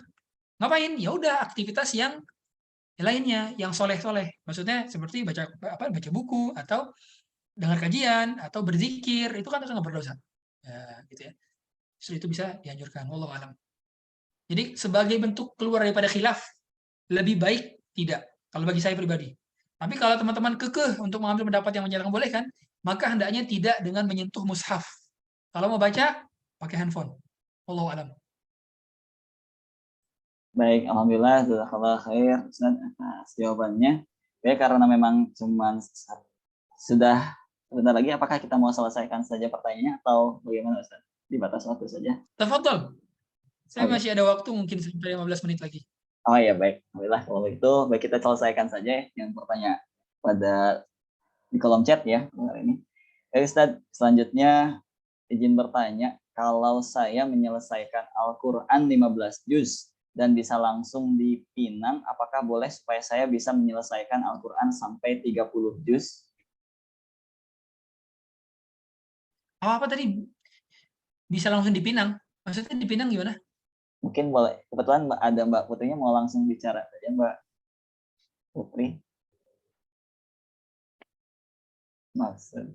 ngapain? Ya udah, aktivitas yang lainnya, yang soleh-soleh. Maksudnya seperti baca buku atau dengar kajian atau berzikir, itu kan nggak berdosa. Ya, gitu ya. Justru itu bisa dianjurkan. Wallahu alam. Jadi sebagai bentuk keluar daripada khilaf, lebih baik tidak. Kalau bagi saya pribadi. Tapi kalau teman-teman kekeh untuk mengambil pendapat yang menyatakan boleh kan, maka hendaknya tidak dengan menyentuh mushaf. Kalau mau baca, pakai handphone. Wallahu alam. Baik, alhamdulillah, jazakallah khair Ustaz atas jawabannya. Ya, karena memang cuman sudah sebentar lagi, apakah kita mau selesaikan saja pertanyaannya atau bagaimana Ustaz? Dibatas waktu saja. Tafadhol. Saya Oke. masih ada waktu mungkin sampai 15 menit lagi. Oh ya, baik. Alhamdulillah, kalau begitu baik, kita selesaikan saja yang pertanyaan pada di kolom chat ya hari ini. Baik Ustaz, selanjutnya izin bertanya, kalau saya menyelesaikan Al-Quran 15 juz dan bisa langsung dipinang, apakah boleh supaya saya bisa menyelesaikan Al-Quran sampai 30 juz? Apa tadi? Bisa langsung dipinang? Maksudnya dipinang gimana? Mungkin boleh. Kebetulan ada Mbak Putrinya mau langsung bicara saja, Mbak Putri. Maksud.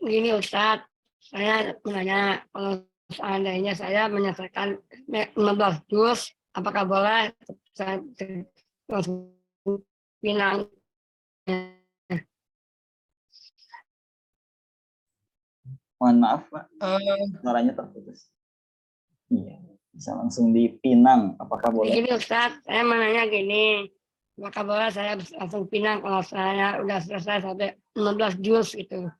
Gini Ustadz, saya menanya, kalau seandainya saya menyelesaikan 15 juz, apakah boleh saya langsung pinang? Mohon maaf, Pak. Suaranya terputus. Iya, bisa langsung dipinang. Apakah boleh? Gini Ustadz, saya menanya gini, apakah boleh saya langsung pinang kalau saya udah selesai sampai 15 juz gitu?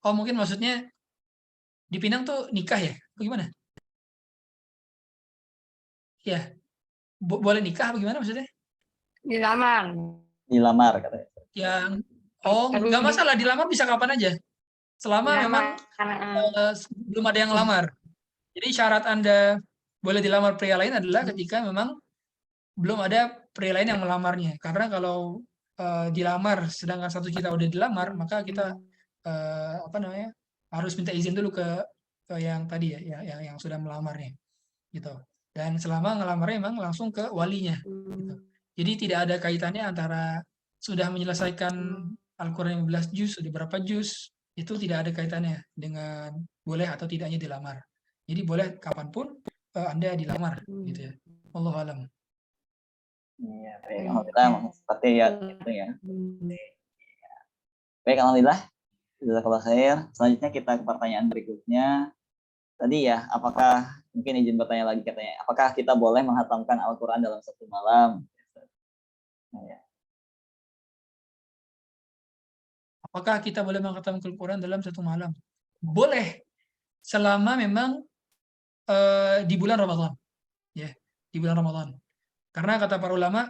Oh mungkin maksudnya dipinang tuh nikah ya? Bagaimana? Ya, boleh nikah bagaimana maksudnya? Dilamar. Dilamar katanya. Yang nggak masalah, dilamar bisa kapan aja. Selama memang belum ada yang lamar. Jadi syarat Anda boleh dilamar pria lain adalah ketika memang belum ada pria lain yang melamarnya. Karena kalau dilamar sedangkan satu kita udah dilamar, maka kita harus minta izin dulu ke yang tadi ya, yang sudah melamarnya, gitu. Dan selama ngelamarnya memang langsung ke walinya, gitu. Jadi tidak ada kaitannya antara sudah menyelesaikan Al-Quran 15 juz, sudah berapa juz, itu tidak ada kaitannya dengan boleh atau tidaknya dilamar. Jadi boleh kapanpun Anda dilamar, gitu ya. Wallahu alam. Iya, baik. Alhamdulillah, seperti ya itu ya. Baik, alhamdulillah. Jazakallah khair. Selanjutnya kita ke pertanyaan berikutnya. Tadi ya, apakah mungkin izin bertanya lagi katanya, apakah kita boleh menghatamkan Al-Quran dalam satu malam? Nah, ya. Apakah kita boleh menghatamkan Al-Quran dalam satu malam? Boleh, selama memang di bulan Ramadan, ya, di bulan Ramadan. Karena kata para ulama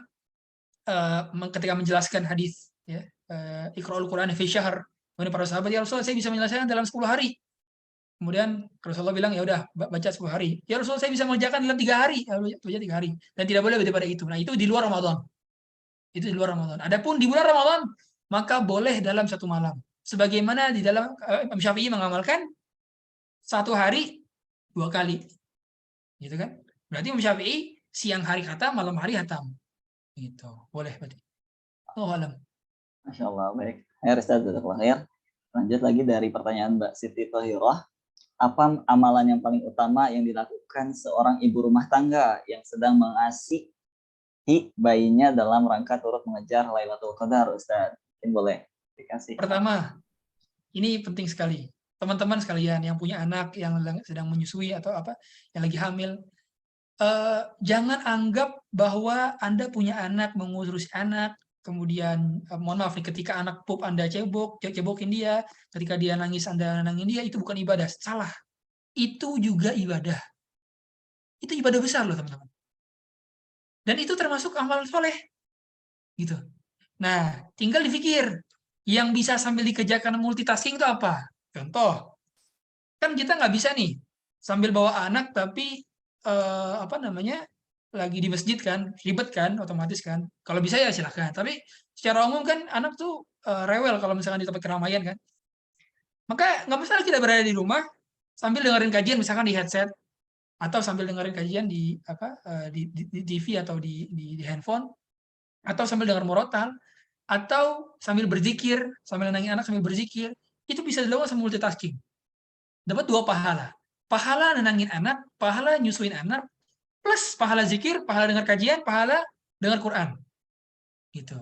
ketika menjelaskan hadis, ya, Iqra'ul Quran fi syahr, kemudian para sahabat, ya Rasulullah, saya bisa menyelesaikan dalam 10 hari. Kemudian Rasulullah bilang, ya udah baca 10 hari. Ya Rasulullah, saya bisa mengerjakan dalam 3 hari. Ya, baca 3 hari. Dan tidak boleh lebih daripada itu. Nah, itu di luar Ramadan. Itu di luar Ramadan. Adapun di bulan Ramadan, maka boleh dalam satu malam. Sebagaimana di dalam Imam Syafi'i mengamalkan satu hari 2 kali. Gitu kan? Berarti Imam Syafi'i siang hari khatam, malam hari khatam. Gitu. Boleh berarti. Oh, alam. Masya Allah, baik. Ustaz, jazakallah khair. Lanjut lagi dari pertanyaan Mbak Siti Thahirah. Apa amalan yang paling utama yang dilakukan seorang ibu rumah tangga yang sedang mengasihi bayinya dalam rangka turut mengejar Lailatul Qadar, Ustaz? Mungkin boleh dikasih. Pertama, ini penting sekali. Teman-teman sekalian yang punya anak yang sedang menyusui atau apa, yang lagi hamil, jangan anggap bahwa Anda punya anak, mengurus anak, kemudian mohon maaf nih, ketika anak pup Anda cebokin dia, ketika dia nangis Anda nangin dia, itu bukan ibadah. Salah. Itu juga ibadah. Itu ibadah besar loh, teman-teman. Dan itu termasuk amal soleh. Gitu. Nah, tinggal dipikir, yang bisa sambil dikerjakan multitasking itu apa? Contoh, kan kita nggak bisa nih sambil bawa anak tapi lagi di masjid kan, ribet kan, otomatis kan. Kalau bisa ya silahkan. Tapi secara umum kan anak tuh rewel kalau misalkan di tempat keramaian kan. Maka nggak masalah kita berada di rumah sambil dengerin kajian misalkan di headset atau sambil dengerin kajian di TV atau di handphone. atau sambil dengar murotal, atau sambil berzikir, sambil nenangin anak sambil berzikir, itu bisa dilakukan sama multitasking. Dapat 2 pahala. Pahala nenangin anak, pahala nyusuin anak, plus pahala zikir, pahala dengar kajian, pahala dengar Quran. Gitu.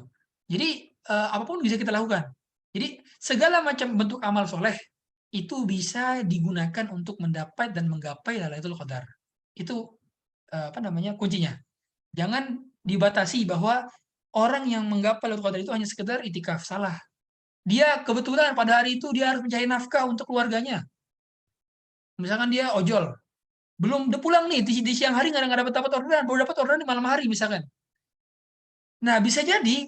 Jadi apapun bisa kita lakukan. Jadi segala macam bentuk amal soleh itu bisa digunakan untuk mendapat dan menggapai Lailatul Qadar. Itu kuncinya. Jangan dibatasi bahwa orang yang menggapai Lailatul Qadar itu hanya sekedar itikaf, salah. Dia kebetulan pada hari itu dia harus mencari nafkah untuk keluarganya. Misalkan dia ojol, belum udah pulang nih di siang hari nggak dapat orderan, baru dapat orderan di malam hari misalkan. Nah bisa jadi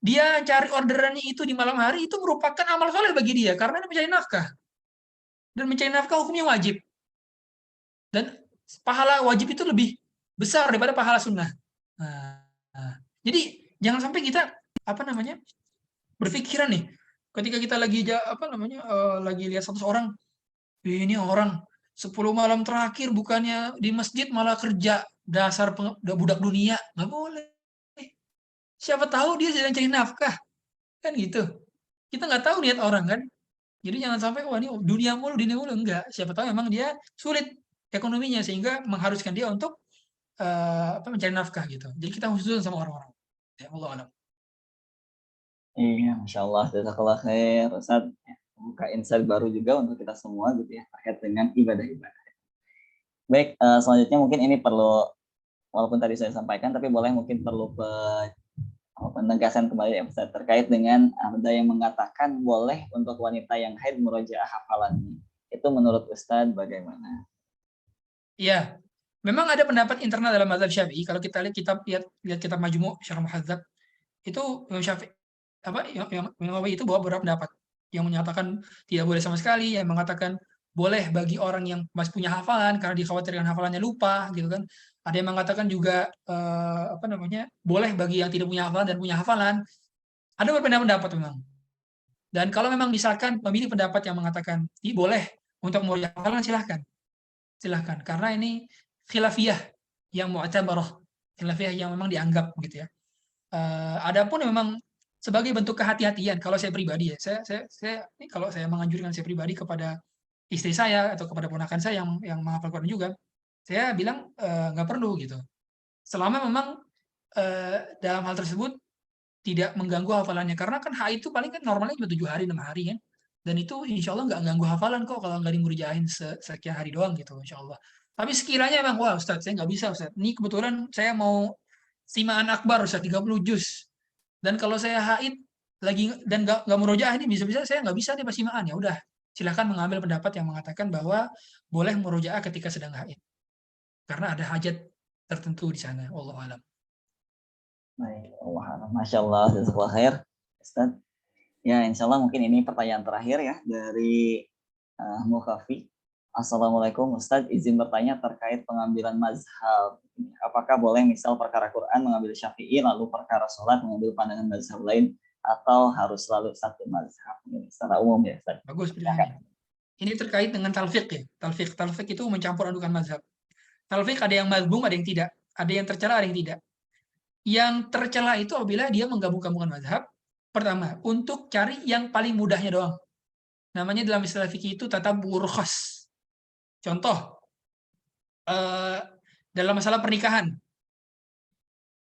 dia cari orderannya itu di malam hari itu merupakan amal soleh bagi dia karena dia mencari nafkah, dan mencari nafkah hukumnya wajib, dan pahala wajib itu lebih besar daripada pahala sunnah. Jadi jangan sampai kita berpikiran nih ketika kita lagi lagi lihat satu orang, ini orang 10 malam terakhir bukannya di masjid malah kerja, dasar budak dunia. Nggak boleh. Siapa tahu dia sedang cari nafkah, kan gitu. Kita nggak tahu niat orang kan. Jadi jangan sampai wah ini dunia mulu, enggak. Siapa tahu memang dia sulit ekonominya sehingga mengharuskan dia untuk mencari nafkah gitu. Jadi kita khusus sama orang-orang. Ya Allah alam. Iya, Masya Allah, jazakallah khair, Ustaz. Buka insight baru juga untuk kita semua gitu ya, terkait dengan ibadah-ibadah. Baik, selanjutnya mungkin ini perlu, walaupun tadi saya sampaikan, tapi boleh mungkin perlu penegasan kembali ya Ustaz, terkait dengan ada yang mengatakan boleh untuk wanita yang haid murojaah hafalannya. Itu menurut Ustaz bagaimana? Iya, memang ada pendapat internal dalam mazhab Syafi'i. Kalau kita lihat kitab Majmu' Syarh Muhadzab, itu Imam Syafi'i yang Nawawi itu bawa beberapa pendapat yang menyatakan tidak boleh sama sekali, yang mengatakan boleh bagi orang yang masih punya hafalan karena dikhawatirkan hafalannya lupa gitu kan. Ada yang mengatakan juga boleh bagi yang tidak punya hafalan dan punya hafalan. Ada beberapa pendapat memang. Dan kalau memang misalkan memilih pendapat yang mengatakan boleh untuk murid hafalan, silahkan karena ini khilafiyah yang mu'tabarah, khilafiyah yang memang dianggap gitu ya. Adapun memang sebagai bentuk kehati-hatian, kalau saya pribadi ya, saya kalau saya menganjurkan saya pribadi kepada istri saya atau kepada ponakan saya yang menghafal Quran juga, saya bilang nggak perlu gitu. Selama memang dalam hal tersebut tidak mengganggu hafalannya, karena kan haid itu paling kan normalnya cuma 7 hari 6 hari kan, dan itu insya Allah nggak ganggu hafalan kok kalau nggak dimurjahin sekian hari doang gitu insya Allah. Tapi sekiranya memang wah Ustadz saya nggak bisa Ustadz, ini kebetulan saya mau simaan akbar Ustadz 30 juz, dan kalau saya haid lagi dan nggak murojaah ini bisa-bisa saya nggak bisa nih pas simaan, ya udah silakan mengambil pendapat yang mengatakan bahwa boleh murojaah ketika sedang haid karena ada hajat tertentu di sana. Wallahu alam. Baik, Allah alam. Masya Allah, jazakallah khair, Ustaz. Ya, insya Allah mungkin ini pertanyaan terakhir ya dari Mukafi. Assalamualaikum Ustaz, izin bertanya terkait pengambilan mazhab. Apakah boleh misal perkara Quran mengambil Syafi'i, lalu perkara sholat mengambil pandangan mazhab lain, atau harus selalu satu mazhab? Ini secara umum ya Ustaz. Bagus pertanyaannya. Ini terkait dengan talfiq ya. Talfiq itu mencampur adukan mazhab. Talfiq ada yang mazmum, ada yang tidak. Ada yang tercela, ada yang tidak. Yang tercela itu apabila dia menggabung-gabungkan mazhab. Pertama, untuk cari yang paling mudahnya doang. Namanya dalam istilah fikih itu tatabbu rukhas. Contoh, dalam masalah pernikahan,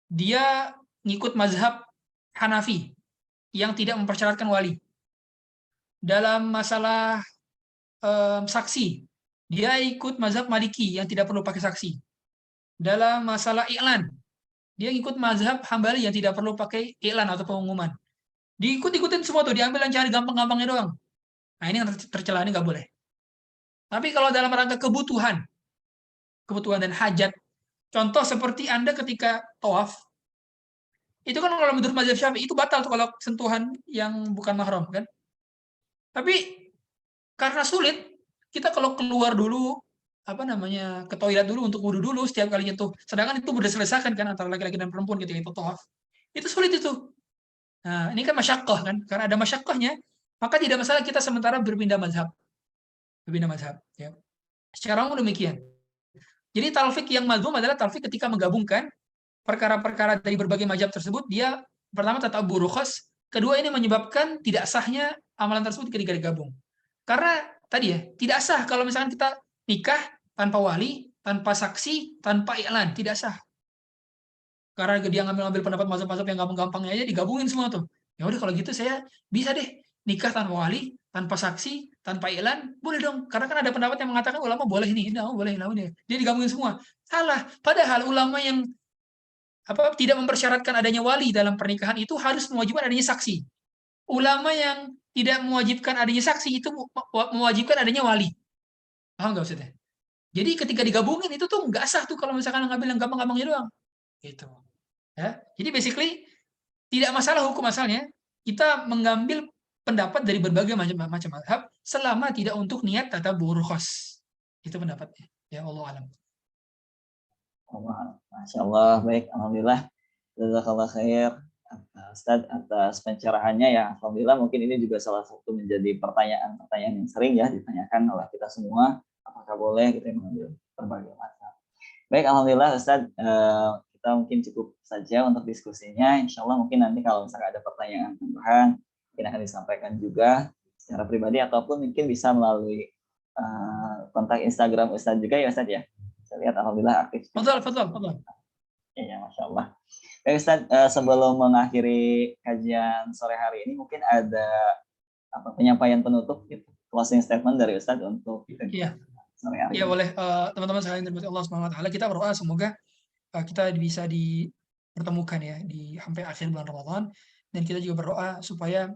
dia ngikut mazhab Hanafi yang tidak mempersyaratkan wali. Dalam masalah saksi, dia ikut mazhab Maliki yang tidak perlu pakai saksi. Dalam masalah iklan, dia ikut mazhab Hambali yang tidak perlu pakai iklan atau pengumuman. Diikut-ikutin semua tuh, diambil yang cari gampang-gampangnya doang. Nah ini yang tercela, ini nggak boleh. Tapi kalau dalam rangka kebutuhan dan hajat, contoh seperti Anda ketika tawaf, itu kan kalau menurut mazhab Syafi'i itu batal tuh kalau sentuhan yang bukan mahram kan. Tapi karena sulit, kita kalau keluar dulu ke toilet dulu untuk wudu dulu setiap kali nyentuh. Sedangkan itu sudah selesaikan kan antara laki-laki dan perempuan ketika itu tawaf. Itu sulit itu. Nah, ini kan masyaqqah kan, karena ada masyaqqahnya, maka tidak masalah kita sementara berpindah mazhab. Ya. Secara umum demikian. Jadi talfiq yang mazmum adalah talfiq ketika menggabungkan perkara-perkara dari berbagai mazhab tersebut, dia pertama tatabu rukhas, kedua ini menyebabkan tidak sahnya amalan tersebut ketika digabung. Karena tadi ya, tidak sah kalau misalkan kita nikah tanpa wali, tanpa saksi, tanpa i'lan, tidak sah. Karena dia ngambil pendapat mazhab-mazhab yang gampang-gampangnya aja digabungin semua tuh. Ya udah kalau gitu saya bisa deh nikah tanpa wali, tanpa saksi, tanpa i'lan, boleh dong. Karena kan ada pendapat yang mengatakan ulama boleh ini boleh ini. Dia digabungin semua. Salah. Padahal ulama yang tidak mempersyaratkan adanya wali dalam pernikahan itu harus mewajibkan adanya saksi. Ulama yang tidak mewajibkan adanya saksi itu mewajibkan adanya wali. Paham nggak maksudnya? Jadi ketika digabungin itu tuh nggak sah tuh kalau misalkan ngambil yang gampang-gampangnya doang. Gitu. Ya. Jadi basically tidak masalah hukum asalnya kita mengambil pendapat dari berbagai macam mazhab selama tidak untuk niat tatabu'ur rukhas. Itu pendapatnya. Ya Allah alam. Masya Allah, baik. Alhamdulillah. Jazakallah khair Ustadz atas pencerahannya ya. Alhamdulillah mungkin ini juga salah satu menjadi pertanyaan-pertanyaan yang sering ya ditanyakan oleh kita semua. Apakah boleh kita mengambil berbagai mazhab? Baik, Alhamdulillah Ustadz, kita mungkin cukup saja untuk diskusinya. Insya Allah mungkin nanti kalau misalnya ada pertanyaan tambahan, mungkin akan disampaikan juga secara pribadi ataupun mungkin bisa melalui kontak Instagram Ustadz juga ya Ustadz ya. Saya lihat Alhamdulillah aktif. Fadal. Iya, Masya Allah. Baik Ustadz, sebelum mengakhiri kajian sore hari ini, mungkin ada penyampaian penutup, gitu, closing statement dari Ustadz untuk Iya. sore hari Iya, ini. boleh. Teman-teman sekalian dirahmati Allah Subhanahu wa taala, kita berdoa semoga kita bisa dipertemukan ya di sampai akhir bulan Ramadan, dan kita juga berdoa supaya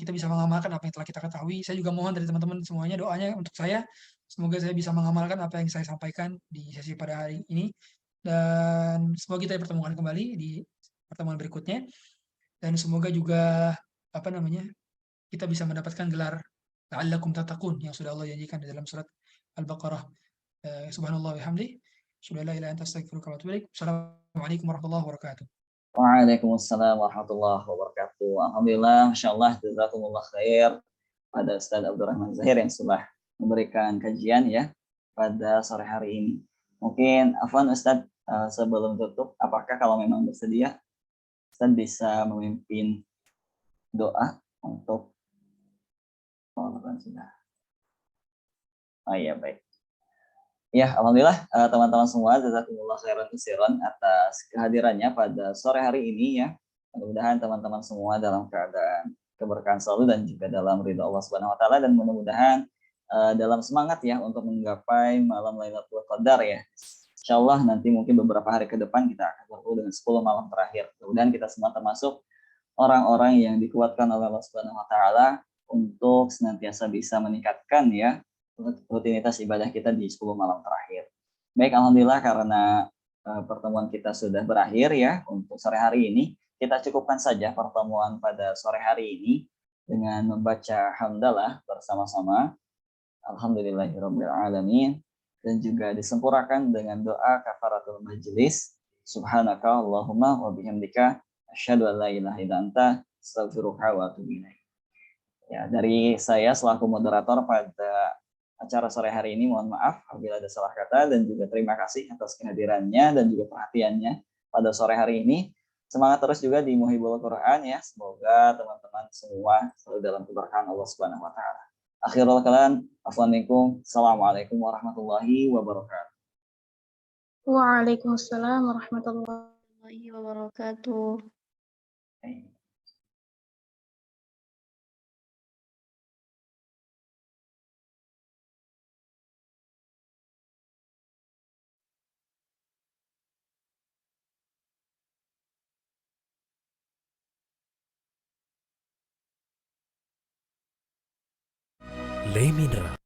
kita bisa mengamalkan apa yang telah kita ketahui. Saya juga mohon dari teman-teman semuanya doanya untuk saya, semoga saya bisa mengamalkan apa yang saya sampaikan di sesi pada hari ini, dan semoga kita dipertemukan kembali di pertemuan berikutnya, dan semoga juga kita bisa mendapatkan gelar la'allakum tattaqun yang sudah Allah janjikan di dalam surat Al-Baqarah. Subhanallah wa bihamdihi, asyhadu an la ilaha illa anta astaghfiruka wa atubu ilaik. Assalamualaikum warahmatullahi wabarakatuh. Waalaikumsalam warahmatullahi wabarakatuh. Alhamdulillah, Masya Allah, jazakumullah khair pada Ustadz Abdurrahman Zahir yang sudah memberikan kajian ya pada sore hari ini. Mungkin Afwan Ustadz, sebelum tutup, apakah kalau memang bersedia Ustadz bisa memimpin doa untuk sudah. Oh iya, baik. Ya, Alhamdulillah teman-teman semua, jazakumullah khairan katsiran atas kehadirannya pada sore hari ini ya. Mudah-mudahan teman-teman semua dalam keadaan keberkahan selalu dan juga dalam ridha Allah Subhanahu wa taala, dan mudah-mudahan dalam semangat ya untuk menggapai malam Lailatul Qadar ya. Insyaallah nanti mungkin beberapa hari ke depan kita akan bertemu dengan 10 malam terakhir. Mudah-mudahan kita semua termasuk orang-orang yang dikuatkan oleh Allah Subhanahu wa taala untuk senantiasa bisa meningkatkan ya rutinitas ibadah kita di 10 malam terakhir. Baik, Alhamdulillah karena pertemuan kita sudah berakhir ya untuk sore hari ini, kita cukupkan saja pertemuan pada sore hari ini dengan membaca hamdalah bersama-sama. Alhamdulillahirabbil alamin, dan juga disempurnakan dengan doa kafaratul majlis. Subhanaka Allahumma wa bihamdika asyhadu an la ilaha illa anta astaghfiruka wa atubu ilaik. Ya, dari saya selaku moderator pada acara sore hari ini, mohon maaf apabila ada salah kata, dan juga terima kasih atas kehadirannya dan juga perhatiannya pada sore hari ini. Semangat terus juga di Muhibul Quran ya. Semoga teman-teman semua selalu dalam keberkahan Allah Subhanahu wa taala. Akhirul kalam, afwan minkum. Assalamualaikum warahmatullahi wabarakatuh. Waalaikumsalam warahmatullahi wabarakatuh. Le Mineral